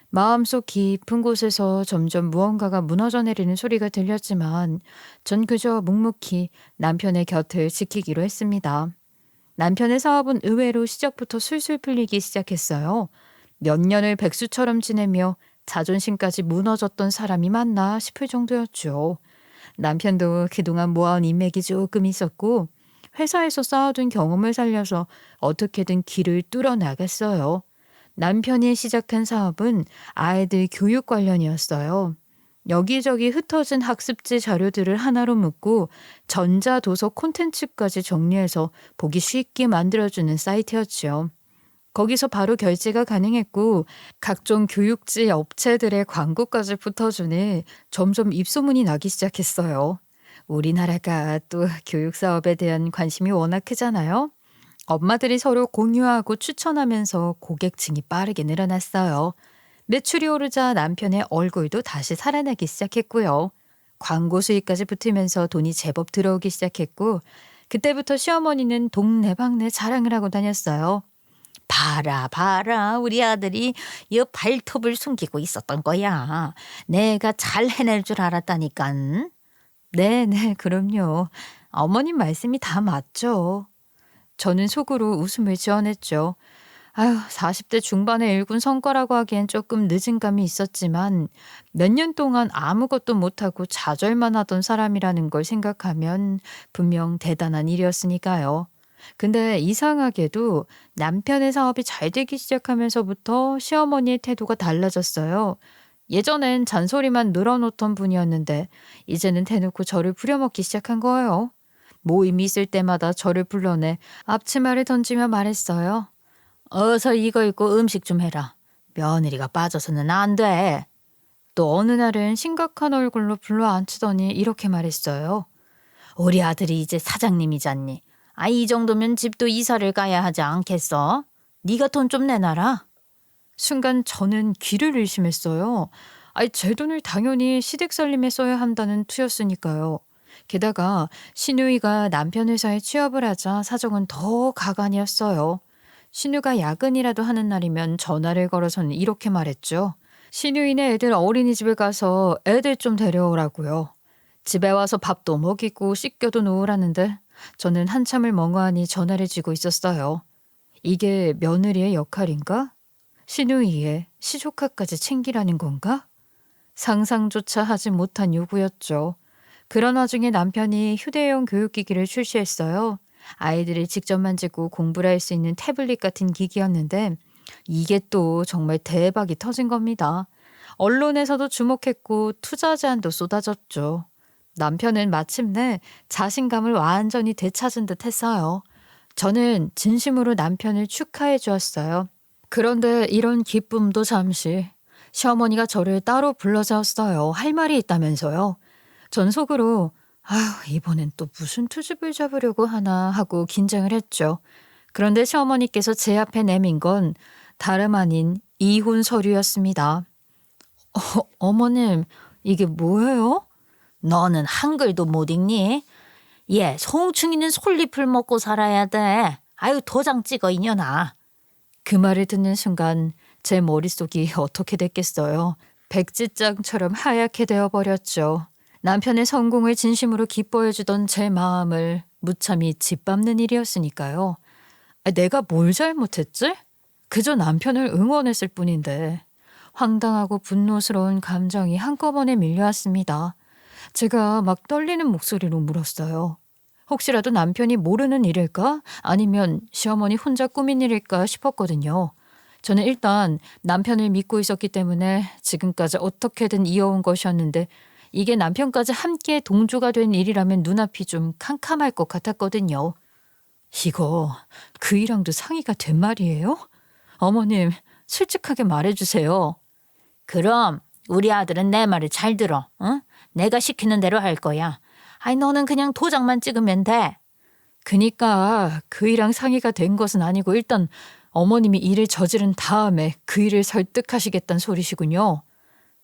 마음속 깊은 곳에서 점점 무언가가 무너져 내리는 소리가 들렸지만 전 그저 묵묵히 남편의 곁을 지키기로 했습니다. 남편의 사업은 의외로 시작부터 술술 풀리기 시작했어요. 몇 년을 백수처럼 지내며 자존심까지 무너졌던 사람이 맞나 싶을 정도였죠. 남편도 그동안 모아온 인맥이 조금 있었고 회사에서 쌓아둔 경험을 살려서 어떻게든 길을 뚫어 나갔어요. 남편이 시작한 사업은 아이들 교육 관련이었어요. 여기저기 흩어진 학습지 자료들을 하나로 묶고 전자도서 콘텐츠까지 정리해서 보기 쉽게 만들어주는 사이트였죠. 거기서 바로 결제가 가능했고 각종 교육지 업체들의 광고까지 붙어주니 점점 입소문이 나기 시작했어요. 우리나라가 또 교육 사업에 대한 관심이 워낙 크잖아요. 엄마들이 서로 공유하고 추천하면서 고객층이 빠르게 늘어났어요. 매출이 오르자 남편의 얼굴도 다시 살아나기 시작했고요. 광고 수익까지 붙으면서 돈이 제법 들어오기 시작했고 그때부터 시어머니는 동네방네 자랑을 하고 다녔어요. 봐라, 봐라. 우리 아들이 이 발톱을 숨기고 있었던 거야. 내가 잘 해낼 줄 알았다니깐. 네네, 그럼요. 어머님 말씀이 다 맞죠. 저는 속으로 웃음을 지어냈죠. 40대 중반의 일군 성과라고 하기엔 조금 늦은 감이 있었지만 몇 년 동안 아무것도 못하고 좌절만 하던 사람이라는 걸 생각하면 분명 대단한 일이었으니까요. 근데 이상하게도 남편의 사업이 잘 되기 시작하면서부터 시어머니의 태도가 달라졌어요. 예전엔 잔소리만 늘어놓던 분이었는데 이제는 대놓고 저를 부려먹기 시작한 거예요. 모임이 있을 때마다 저를 불러내 앞치마를 던지며 말했어요. 어서 이거 입고 음식 좀 해라. 며느리가 빠져서는 안 돼. 또 어느 날은 심각한 얼굴로 불러앉히더니 이렇게 말했어요. 우리 아들이 이제 사장님이잖니. 이 정도면 집도 이사를 가야 하지 않겠어? 네가 돈 좀 내놔라. 순간 저는 귀를 의심했어요. 제 돈을 당연히 시댁 살림에 써야 한다는 투였으니까요. 게다가 신우이가 남편 회사에 취업을 하자 사정은 더 가관이었어요. 신우가 야근이라도 하는 날이면 전화를 걸어서는 이렇게 말했죠. 신우이네 애들 어린이집에 가서 애들 좀 데려오라고요. 집에 와서 밥도 먹이고 씻겨도 놓으라는데 저는 한참을 멍하니 전화를 쥐고 있었어요. 이게 며느리의 역할인가? 신우이의 시조카까지 챙기라는 건가? 상상조차 하지 못한 요구였죠. 그런 와중에 남편이 휴대용 교육기기를 출시했어요. 아이들이 직접 만지고 공부를 할 수 있는 태블릿 같은 기기였는데 이게 또 정말 대박이 터진 겁니다. 언론에서도 주목했고 투자 제안도 쏟아졌죠. 남편은 마침내 자신감을 완전히 되찾은 듯 했어요. 저는 진심으로 남편을 축하해 주었어요. 그런데 이런 기쁨도 잠시 시어머니가 저를 따로 불러세웠어요. 할 말이 있다면서요. 전 속으로 아휴 이번엔 또 무슨 투집을 잡으려고 하나 하고 긴장을 했죠. 그런데 시어머니께서 제 앞에 내민 건 다름 아닌 이혼 서류였습니다. 어머님 이게 뭐예요? 너는 한글도 못 읽니? 얘 송충이는 솔잎을 먹고 살아야 돼. 아유 도장 찍어 이년아. 그 말을 듣는 순간 제 머릿속이 어떻게 됐겠어요. 백지장처럼 하얗게 되어버렸죠. 남편의 성공을 진심으로 기뻐해주던 제 마음을 무참히 짓밟는 일이었으니까요. 내가 뭘 잘못했지? 그저 남편을 응원했을 뿐인데 황당하고 분노스러운 감정이 한꺼번에 밀려왔습니다. 제가 막 떨리는 목소리로 물었어요. 혹시라도 남편이 모르는 일일까? 아니면 시어머니 혼자 꾸민 일일까 싶었거든요. 저는 일단 남편을 믿고 있었기 때문에 지금까지 어떻게든 이어온 것이었는데 이게 남편까지 함께 동조가 된 일이라면 눈앞이 좀 캄캄할 것 같았거든요. 이거 그이랑도 상의가 된 말이에요? 어머님 솔직하게 말해주세요. 그럼 우리 아들은 내 말을 잘 들어. 응? 내가 시키는 대로 할 거야. 아니 너는 그냥 도장만 찍으면 돼. 그니까 그이랑 상의가 된 것은 아니고 일단 어머님이 일을 저지른 다음에 그이를 설득하시겠다는 소리시군요.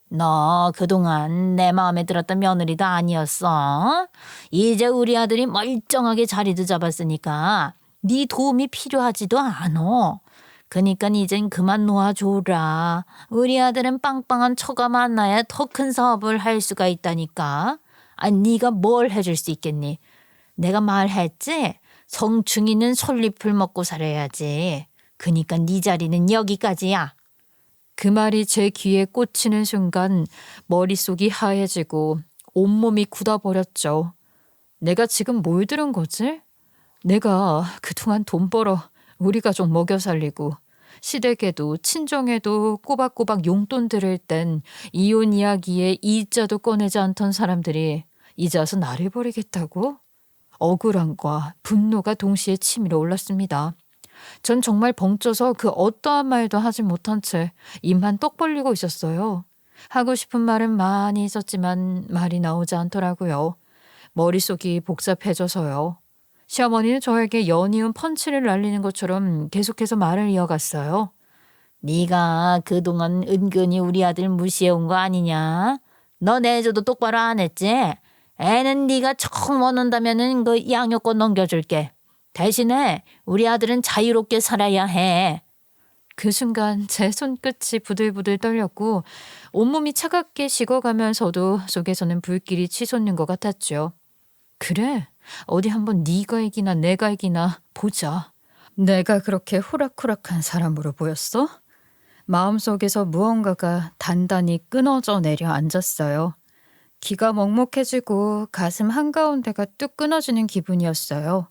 너 그동안 내 마음에 들었던 며느리도 아니었어. 이제 우리 아들이 멀쩡하게 자리도 잡았으니까 네 도움이 필요하지도 않어. 그니까 이젠 그만 놓아줘라. 우리 아들은 빵빵한 처가 만나야 더 큰 사업을 할 수가 있다니까. 아니 네가 뭘 해줄 수 있겠니? 내가 말했지? 성충이는 솔잎을 먹고 살아야지. 그니까 네 자리는 여기까지야. 그 말이 제 귀에 꽂히는 순간 머릿속이 하얘지고 온몸이 굳어버렸죠. 내가 지금 뭘 들은 거지? 내가 그동안 돈 벌어 우리 가족 먹여 살리고 시댁에도 친정에도 꼬박꼬박 용돈 들을 땐 이혼 이야기에 이자도 꺼내지 않던 사람들이 이제 와서 나를 버리겠다고? 억울함과 분노가 동시에 치밀어 올랐습니다. 전 정말 벙쪄서 그 어떠한 말도 하지 못한 채 입만 떡 벌리고 있었어요. 하고 싶은 말은 많이 있었지만 말이 나오지 않더라고요. 머릿속이 복잡해져서요. 시어머니는 저에게 연이은 펀치를 날리는 것처럼 계속해서 말을 이어갔어요. 네가 그동안 은근히 우리 아들 무시해온 거 아니냐? 너 내조도 똑바로 안 했지? 애는 네가 정 원한다면은 그 양육권 넘겨줄게. 대신에 우리 아들은 자유롭게 살아야 해. 그 순간 제 손끝이 부들부들 떨렸고 온몸이 차갑게 식어가면서도 속에서는 불길이 치솟는 것 같았죠. 그래, 어디 한번 네가 이기나 내가 이기나 보자. 내가 그렇게 호락호락한 사람으로 보였어? 마음속에서 무언가가 단단히 끊어져 내려앉았어요. 귀가 먹먹해지고 가슴 한가운데가 뚝 끊어지는 기분이었어요.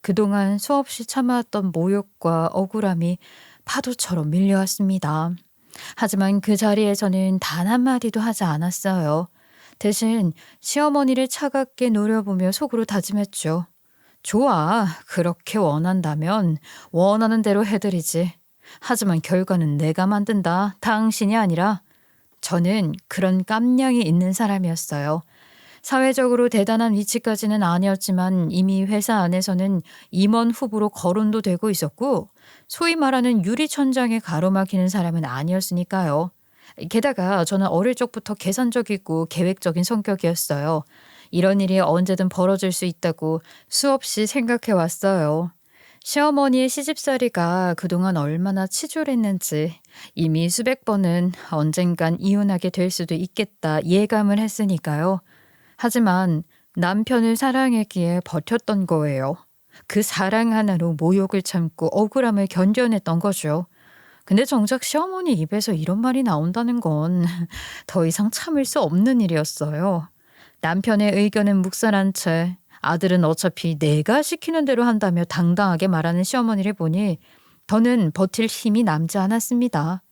그동안 수없이 참아왔던 모욕과 억울함이 파도처럼 밀려왔습니다. 하지만 그 자리에서는 단 한마디도 하지 않았어요. 대신 시어머니를 차갑게 노려보며 속으로 다짐했죠. 좋아, 그렇게 원한다면 원하는 대로 해드리지. 하지만 결과는 내가 만든다. 당신이 아니라. 저는 그런 깜냥이 있는 사람이었어요. 사회적으로 대단한 위치까지는 아니었지만 이미 회사 안에서는 임원 후보로 거론도 되고 있었고 소위 말하는 유리천장에 가로막히는 사람은 아니었으니까요. 게다가 저는 어릴 적부터 계산적이고 계획적인 성격이었어요. 이런 일이 언제든 벌어질 수 있다고 수없이 생각해 왔어요. 시어머니의 시집살이가 그동안 얼마나 치졸했는지 이미 수백 번은 언젠간 이혼하게 될 수도 있겠다 예감을 했으니까요. 하지만 남편을 사랑했기에 버텼던 거예요. 그 사랑 하나로 모욕을 참고 억울함을 견뎌냈던 거죠. 근데 정작 시어머니 입에서 이런 말이 나온다는 건 더 이상 참을 수 없는 일이었어요. 남편의 의견은 묵살한 채 아들은 어차피 내가 시키는 대로 한다며 당당하게 말하는 시어머니를 보니 더는 버틸 힘이 남지 않았습니다.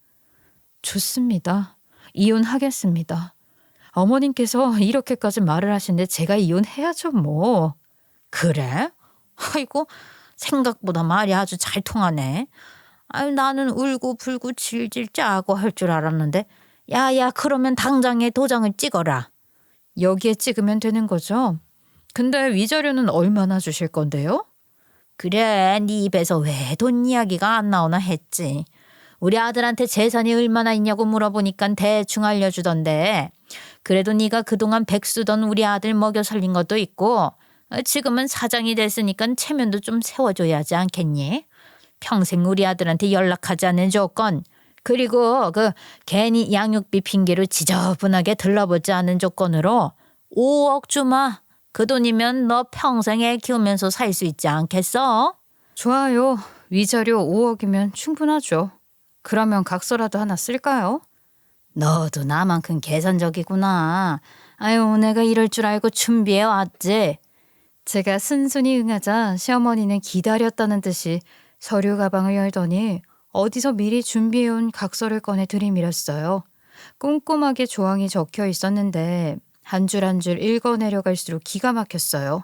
좋습니다. 이혼하겠습니다. 어머님께서 이렇게까지 말을 하시는데 제가 이혼해야죠 뭐. 그래? 아이고, 생각보다 말이 아주 잘 통하네. 아유, 나는 울고 불고 질질 짜고 할 줄 알았는데. 야야, 그러면 당장에 도장을 찍어라. 여기에 찍으면 되는 거죠? 근데 위자료는 얼마나 주실 건데요? 그래, 네 입에서 왜 돈 이야기가 안 나오나 했지. 우리 아들한테 재산이 얼마나 있냐고 물어보니까 대충 알려주던데. 그래도 네가 그동안 백수던 우리 아들 먹여 살린 것도 있고 지금은 사장이 됐으니까 체면도 좀 세워줘야 하지 않겠니? 평생 우리 아들한테 연락하지 않는 조건, 그리고 그 괜히 양육비 핑계로 지저분하게 들러보지 않은 조건으로 5억 주마. 그 돈이면 너 평생 애 키우면서 살 수 있지 않겠어? 좋아요. 위자료 5억이면 충분하죠. 그러면 각서라도 하나 쓸까요? 너도 나만큼 계산적이구나. 아유, 내가 이럴 줄 알고 준비해 왔지. 제가 순순히 응하자 시어머니는 기다렸다는 듯이 서류 가방을 열더니 어디서 미리 준비해온 각서를 꺼내 들이밀었어요. 꼼꼼하게 조항이 적혀 있었는데 한 줄 한 줄 읽어내려갈수록 기가 막혔어요.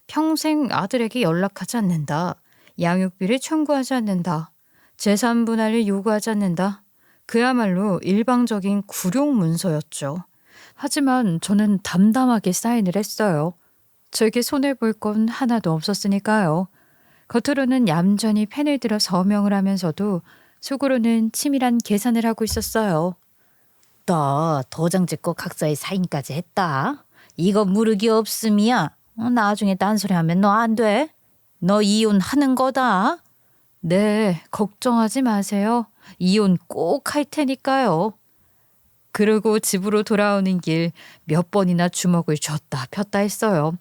평생 아들에게 연락하지 않는다. 양육비를 청구하지 않는다. 재산 분할을 요구하지 않는다. 그야말로 일방적인 굴욕 문서였죠. 하지만 저는 담담하게 사인을 했어요. 제게 손해볼 건 하나도 없었으니까요. 겉으로는 얌전히 펜을 들어 서명을 하면서도 속으로는 치밀한 계산을 하고 있었어요. 너 도장 찍고 각서에 사인까지 했다. 이거 무르기 없음이야. 나중에 딴소리하면 너 안 돼. 너 이혼하는 거다. 네, 걱정하지 마세요. 이혼 꼭 할 테니까요. 그러고 집으로 돌아오는 길 몇 번이나 주먹을 쥐었다 폈다 했어요.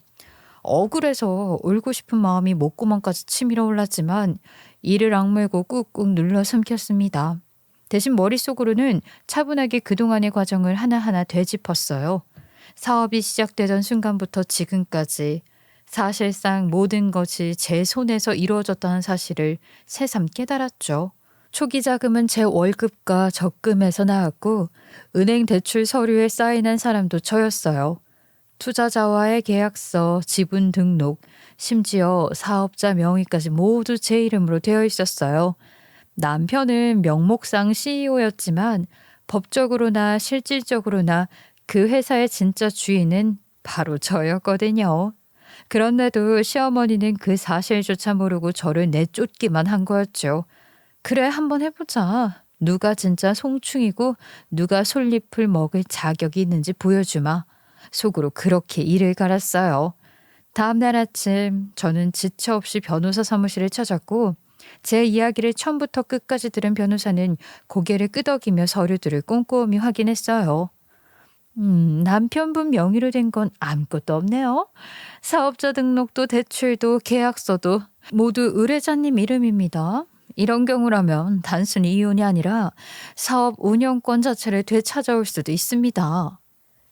억울해서 울고 싶은 마음이 목구멍까지 치밀어 올랐지만 이를 악물고 꾹꾹 눌러 삼켰습니다. 대신 머릿속으로는 차분하게 그동안의 과정을 하나하나 되짚었어요. 사업이 시작되던 순간부터 지금까지 사실상 모든 것이 제 손에서 이루어졌다는 사실을 새삼 깨달았죠. 초기 자금은 제 월급과 적금에서 나왔고 은행 대출 서류에 사인한 사람도 저였어요. 투자자와의 계약서, 지분 등록, 심지어 사업자 명의까지 모두 제 이름으로 되어 있었어요. 남편은 명목상 CEO였지만 법적으로나 실질적으로나 그 회사의 진짜 주인은 바로 저였거든요. 그런데도 시어머니는 그 사실조차 모르고 저를 내쫓기만 한 거였죠. 그래, 한번 해보자. 누가 진짜 송충이고 누가 솔잎을 먹을 자격이 있는지 보여주마. 속으로 그렇게 이를 갈았어요. 다음 날 아침 저는 지체 없이 변호사 사무실을 찾았고 제 이야기를 처음부터 끝까지 들은 변호사는 고개를 끄덕이며 서류들을 꼼꼼히 확인했어요. 남편분 명의로 된 건 아무것도 없네요. 사업자 등록도 대출도 계약서도 모두 의뢰자님 이름입니다. 이런 경우라면 단순히 이혼이 아니라 사업 운영권 자체를 되찾아올 수도 있습니다.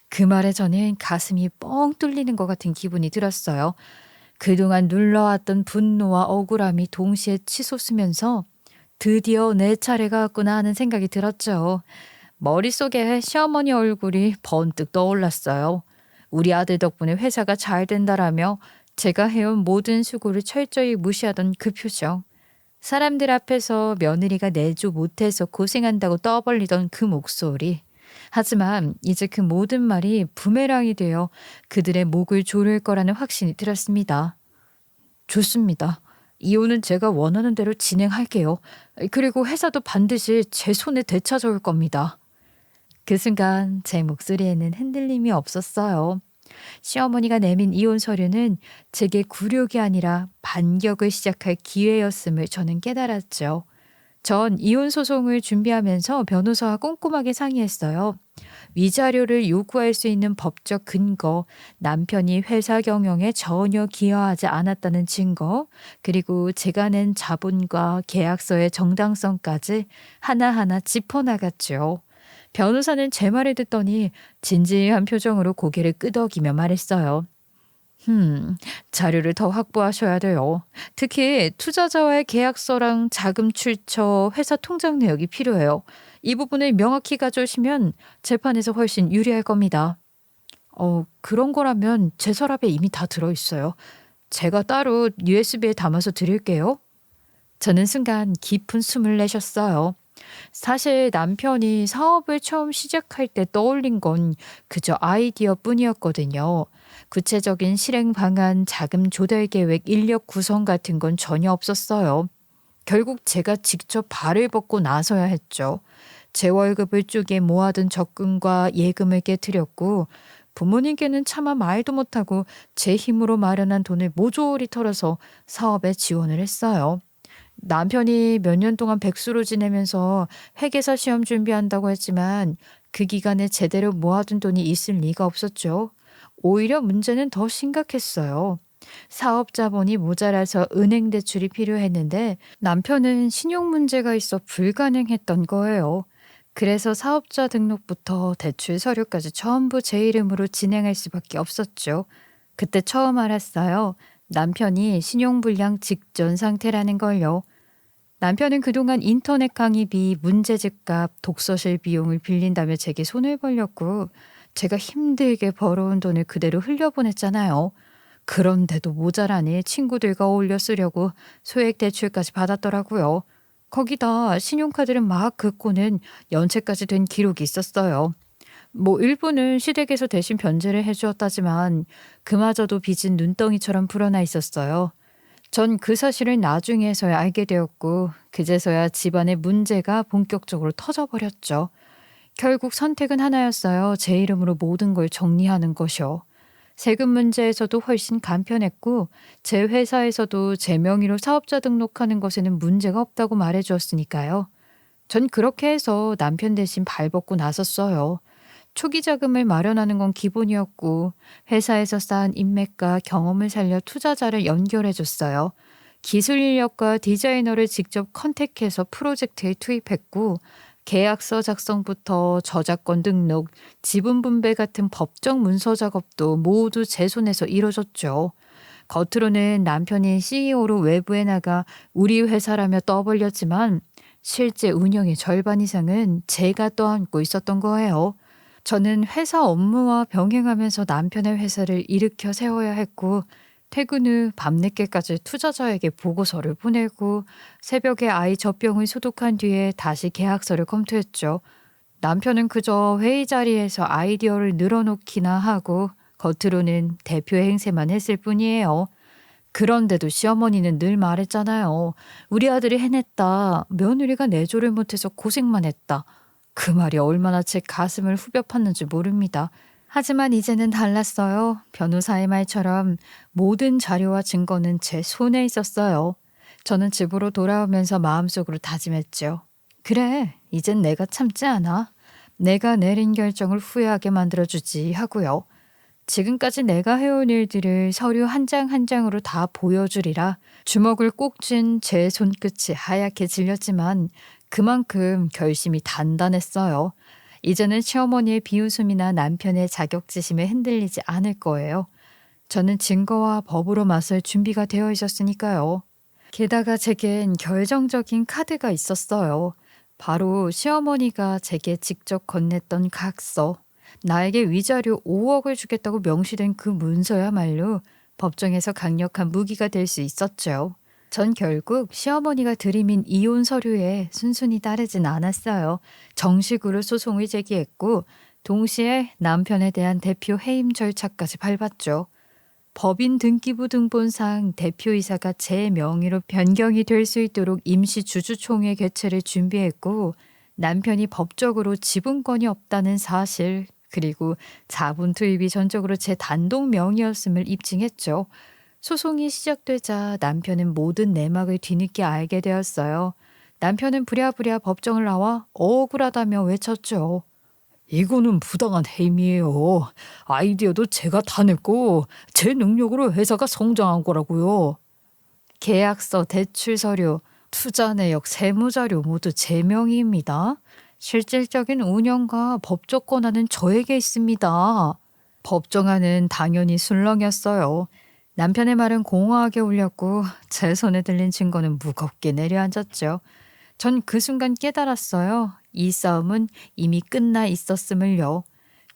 그 말에 저는 가슴이 뻥 뚫리는 것 같은 기분이 들었어요. 그동안 눌러왔던 분노와 억울함이 동시에 치솟으면서 드디어 내 차례가 왔구나 하는 생각이 들었죠. 머릿속에 시어머니 얼굴이 번뜩 떠올랐어요. 우리 아들 덕분에 회사가 잘 된다라며 제가 해온 모든 수고를 철저히 무시하던 그 표정. 사람들 앞에서 며느리가 내조 못해서 고생한다고 떠벌리던 그 목소리. 하지만 이제 그 모든 말이 부메랑이 되어 그들의 목을 조를 거라는 확신이 들었습니다. 좋습니다. 이혼은 제가 원하는 대로 진행할게요. 그리고 회사도 반드시 제 손에 되찾아올 겁니다. 그 순간 제 목소리에는 흔들림이 없었어요. 시어머니가 내민 이혼 서류는 제게 굴욕이 아니라 반격을 시작할 기회였음을 저는 깨달았죠. 전 이혼 소송을 준비하면서 변호사와 꼼꼼하게 상의했어요. 위자료를 요구할 수 있는 법적 근거, 남편이 회사 경영에 전혀 기여하지 않았다는 증거, 그리고 제가 낸 자본과 계약서의 정당성까지 하나하나 짚어나갔죠. 변호사는 제 말을 듣더니 진지한 표정으로 고개를 끄덕이며 말했어요. 자료를 더 확보하셔야 돼요. 특히 투자자와의 계약서랑 자금 출처, 회사 통장 내역이 필요해요. 이 부분을 명확히 가져오시면 재판에서 훨씬 유리할 겁니다. 그런 거라면 제 서랍에 이미 다 들어있어요. 제가 따로 USB에 담아서 드릴게요. 저는 순간 깊은 숨을 내쉬었어요. 사실 남편이 사업을 처음 시작할 때 떠올린 건 그저 아이디어뿐이었거든요. 구체적인 실행 방안, 자금 조달 계획, 인력 구성 같은 건 전혀 없었어요. 결국 제가 직접 발을 벗고 나서야 했죠. 제 월급을 쪼개 모아둔 적금과 예금을 깨트렸고 부모님께는 차마 말도 못하고 제 힘으로 마련한 돈을 모조리 털어서 사업에 지원을 했어요. 남편이 몇 년 동안 백수로 지내면서 회계사 시험 준비한다고 했지만 그 기간에 제대로 모아둔 돈이 있을 리가 없었죠. 오히려 문제는 더 심각했어요. 사업 자본이 모자라서 은행 대출이 필요했는데 남편은 신용 문제가 있어 불가능했던 거예요. 그래서 사업자 등록부터 대출 서류까지 전부 제 이름으로 진행할 수밖에 없었죠. 그때 처음 알았어요. 남편이 신용불량 직전 상태라는 걸요. 남편은 그동안 인터넷 강의비, 문제집값, 독서실 비용을 빌린다며 제게 손을 벌렸고 제가 힘들게 벌어온 돈을 그대로 흘려보냈잖아요. 그런데도 모자라니 친구들과 어울려 쓰려고 소액 대출까지 받았더라고요. 거기다 신용카드를 막 긁고는 연체까지 된 기록이 있었어요. 일부는 시댁에서 대신 변제를 해주었다지만 그마저도 빚은 눈덩이처럼 불어나 있었어요. 전 그 사실을 나중에서야 알게 되었고 그제서야 집안의 문제가 본격적으로 터져버렸죠. 결국 선택은 하나였어요. 제 이름으로 모든 걸 정리하는 것이요. 세금 문제에서도 훨씬 간편했고 제 회사에서도 제 명의로 사업자 등록하는 것에는 문제가 없다고 말해주었으니까요. 전 그렇게 해서 남편 대신 발벗고 나섰어요. 초기 자금을 마련하는 건 기본이었고 회사에서 쌓은 인맥과 경험을 살려 투자자를 연결해줬어요. 기술 인력과 디자이너를 직접 컨택해서 프로젝트에 투입했고 계약서 작성부터 저작권 등록, 지분 분배 같은 법정 문서 작업도 모두 제 손에서 이뤄졌죠. 겉으로는 남편이 CEO로 외부에 나가 우리 회사라며 떠벌렸지만 실제 운영의 절반 이상은 제가 떠안고 있었던 거예요. 저는 회사 업무와 병행하면서 남편의 회사를 일으켜 세워야 했고 퇴근 후 밤늦게까지 투자자에게 보고서를 보내고 새벽에 아이 젖병을 소독한 뒤에 다시 계약서를 검토했죠. 남편은 그저 회의 자리에서 아이디어를 늘어놓기나 하고 겉으로는 대표 행세만 했을 뿐이에요. 그런데도 시어머니는 늘 말했잖아요. 우리 아들이 해냈다. 며느리가 내조를 못해서 고생만 했다. 그 말이 얼마나 제 가슴을 후벼 팠는지 모릅니다. 하지만 이제는 달랐어요. 변호사의 말처럼 모든 자료와 증거는 제 손에 있었어요. 저는 집으로 돌아오면서 마음속으로 다짐했죠. 그래, 이젠 내가 참지 않아. 내가 내린 결정을 후회하게 만들어주지 하고요. 지금까지 내가 해온 일들을 서류 한 장 한 장으로 다 보여주리라. 주먹을 꼭 쥔 제 손끝이 하얗게 질렸지만 그만큼 결심이 단단했어요. 이제는 시어머니의 비웃음이나 남편의 자격지심에 흔들리지 않을 거예요. 저는 증거와 법으로 맞설 준비가 되어 있었으니까요. 게다가 제겐 결정적인 카드가 있었어요. 바로 시어머니가 제게 직접 건넸던 각서. 나에게 위자료 5억을 주겠다고 명시된 그 문서야말로 법정에서 강력한 무기가 될 수 있었죠. 전 결국 시어머니가 들이민 이혼 서류에 순순히 따르진 않았어요. 정식으로 소송을 제기했고 동시에 남편에 대한 대표 해임 절차까지 밟았죠. 법인 등기부 등본상 대표이사가 제 명의로 변경이 될 수 있도록 임시 주주총회 개최를 준비했고 남편이 법적으로 지분권이 없다는 사실 그리고 자본 투입이 전적으로 제 단독 명의였음을 입증했죠. 소송이 시작되자 남편은 모든 내막을 뒤늦게 알게 되었어요. 남편은 부랴부랴 법정을 나와 억울하다며 외쳤죠. 이거는 부당한 해임이에요. 아이디어도 제가 다 냈고 제 능력으로 회사가 성장한 거라고요. 계약서, 대출 서류, 투자 내역, 세무 자료 모두 제 명의입니다. 실질적인 운영과 법적 권한은 저에게 있습니다. 법정안은 당연히 술렁였어요. 남편의 말은 공허하게 울렸고 제 손에 들린 증거는 무겁게 내려앉았죠. 전 그 순간 깨달았어요. 이 싸움은 이미 끝나 있었음을요.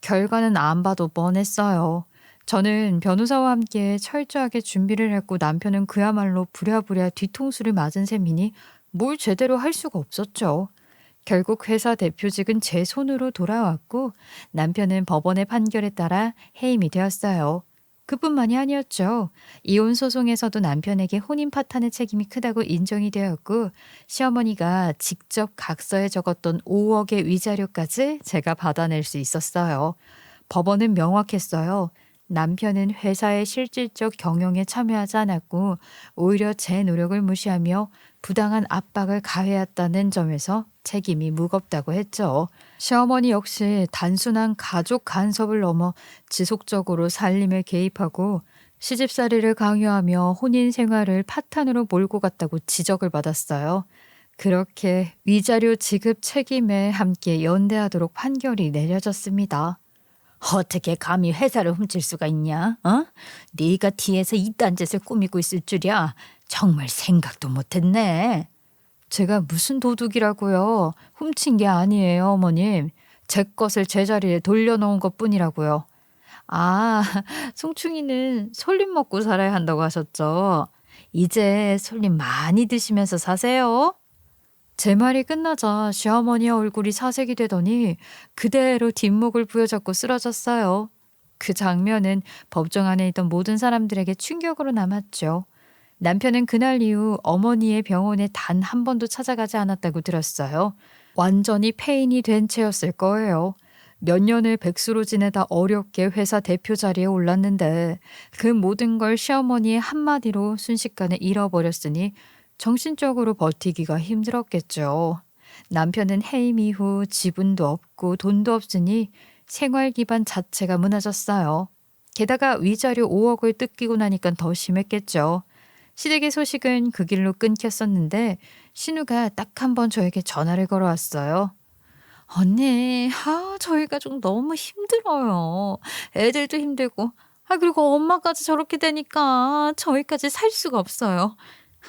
결과는 안 봐도 뻔했어요. 저는 변호사와 함께 철저하게 준비를 했고 남편은 그야말로 부랴부랴 뒤통수를 맞은 셈이니 뭘 제대로 할 수가 없었죠. 결국 회사 대표직은 제 손으로 돌아왔고 남편은 법원의 판결에 따라 해임이 되었어요. 그뿐만이 아니었죠. 이혼 소송에서도 남편에게 혼인 파탄의 책임이 크다고 인정이 되었고 시어머니가 직접 각서에 적었던 5억의 위자료까지 제가 받아낼 수 있었어요. 법원은 명확했어요. 남편은 회사의 실질적 경영에 참여하지 않았고 오히려 제 노력을 무시하며 부당한 압박을 가해했다는 점에서 책임이 무겁다고 했죠. 시어머니 역시 단순한 가족 간섭을 넘어 지속적으로 살림에 개입하고 시집살이를 강요하며 혼인 생활을 파탄으로 몰고 갔다고 지적을 받았어요. 그렇게 위자료 지급 책임에 함께 연대하도록 판결이 내려졌습니다. 어떻게 감히 회사를 훔칠 수가 있냐? 어? 네가 뒤에서 이딴 짓을 꾸미고 있을 줄이야. 정말 생각도 못했네. 제가 무슨 도둑이라고요? 훔친 게 아니에요, 어머님. 제 것을 제자리에 돌려놓은 것뿐이라고요. 아, 송충이는 솔잎 먹고 살아야 한다고 하셨죠? 이제 솔잎 많이 드시면서 사세요. 제 말이 끝나자 시어머니의 얼굴이 사색이 되더니 그대로 뒷목을 부여잡고 쓰러졌어요. 그 장면은 법정 안에 있던 모든 사람들에게 충격으로 남았죠. 남편은 그날 이후 어머니의 병원에 단 한 번도 찾아가지 않았다고 들었어요. 완전히 폐인이 된 채였을 거예요. 몇 년을 백수로 지내다 어렵게 회사 대표 자리에 올랐는데 그 모든 걸 시어머니의 한마디로 순식간에 잃어버렸으니 정신적으로 버티기가 힘들었겠죠. 남편은 해임 이후 지분도 없고 돈도 없으니 생활 기반 자체가 무너졌어요. 게다가 위자료 5억을 뜯기고 나니까 더 심했겠죠. 시댁의 소식은 그 길로 끊겼었는데 신우가 딱 한 번 저에게 전화를 걸어왔어요. 언니, 저희 가족 너무 힘들어요. 애들도 힘들고, 그리고 엄마까지 저렇게 되니까 저희까지 살 수가 없어요.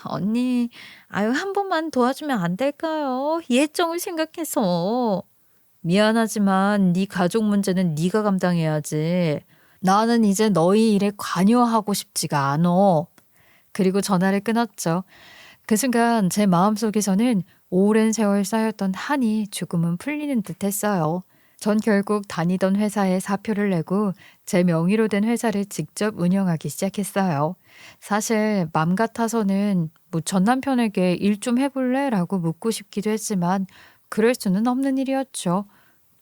언니, 한 번만 도와주면 안 될까요? 예정을 생각해서. 미안하지만 네 가족 문제는 네가 감당해야지. 나는 이제 너희 일에 관여하고 싶지가 않어. 그리고 전화를 끊었죠. 그 순간 제 마음속에서는 오랜 세월 쌓였던 한이 조금은 풀리는 듯 했어요. 전 결국 다니던 회사에 사표를 내고 제 명의로 된 회사를 직접 운영하기 시작했어요. 사실 맘 같아서는 전 남편에게 일 좀 해볼래? 라고 묻고 싶기도 했지만 그럴 수는 없는 일이었죠.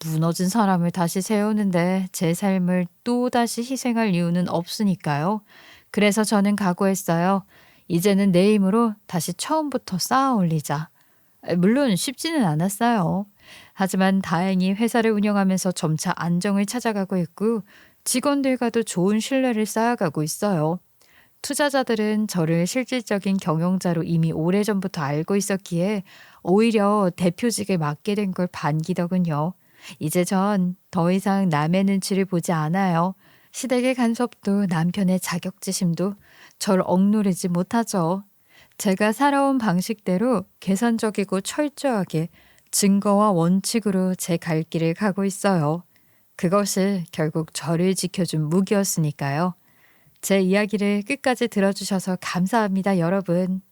무너진 사람을 다시 세우는데 제 삶을 또다시 희생할 이유는 없으니까요. 그래서 저는 각오했어요. 이제는 내 힘으로 다시 처음부터 쌓아 올리자. 물론 쉽지는 않았어요. 하지만 다행히 회사를 운영하면서 점차 안정을 찾아가고 있고 직원들과도 좋은 신뢰를 쌓아가고 있어요. 투자자들은 저를 실질적인 경영자로 이미 오래전부터 알고 있었기에 오히려 대표직에 맡게 된 걸 반기더군요. 이제 전 더 이상 남의 눈치를 보지 않아요. 시댁의 간섭도 남편의 자격지심도 절 억누르지 못하죠. 제가 살아온 방식대로 계산적이고 철저하게 증거와 원칙으로 제 갈 길을 가고 있어요. 그것이 결국 저를 지켜준 무기였으니까요. 제 이야기를 끝까지 들어주셔서 감사합니다, 여러분.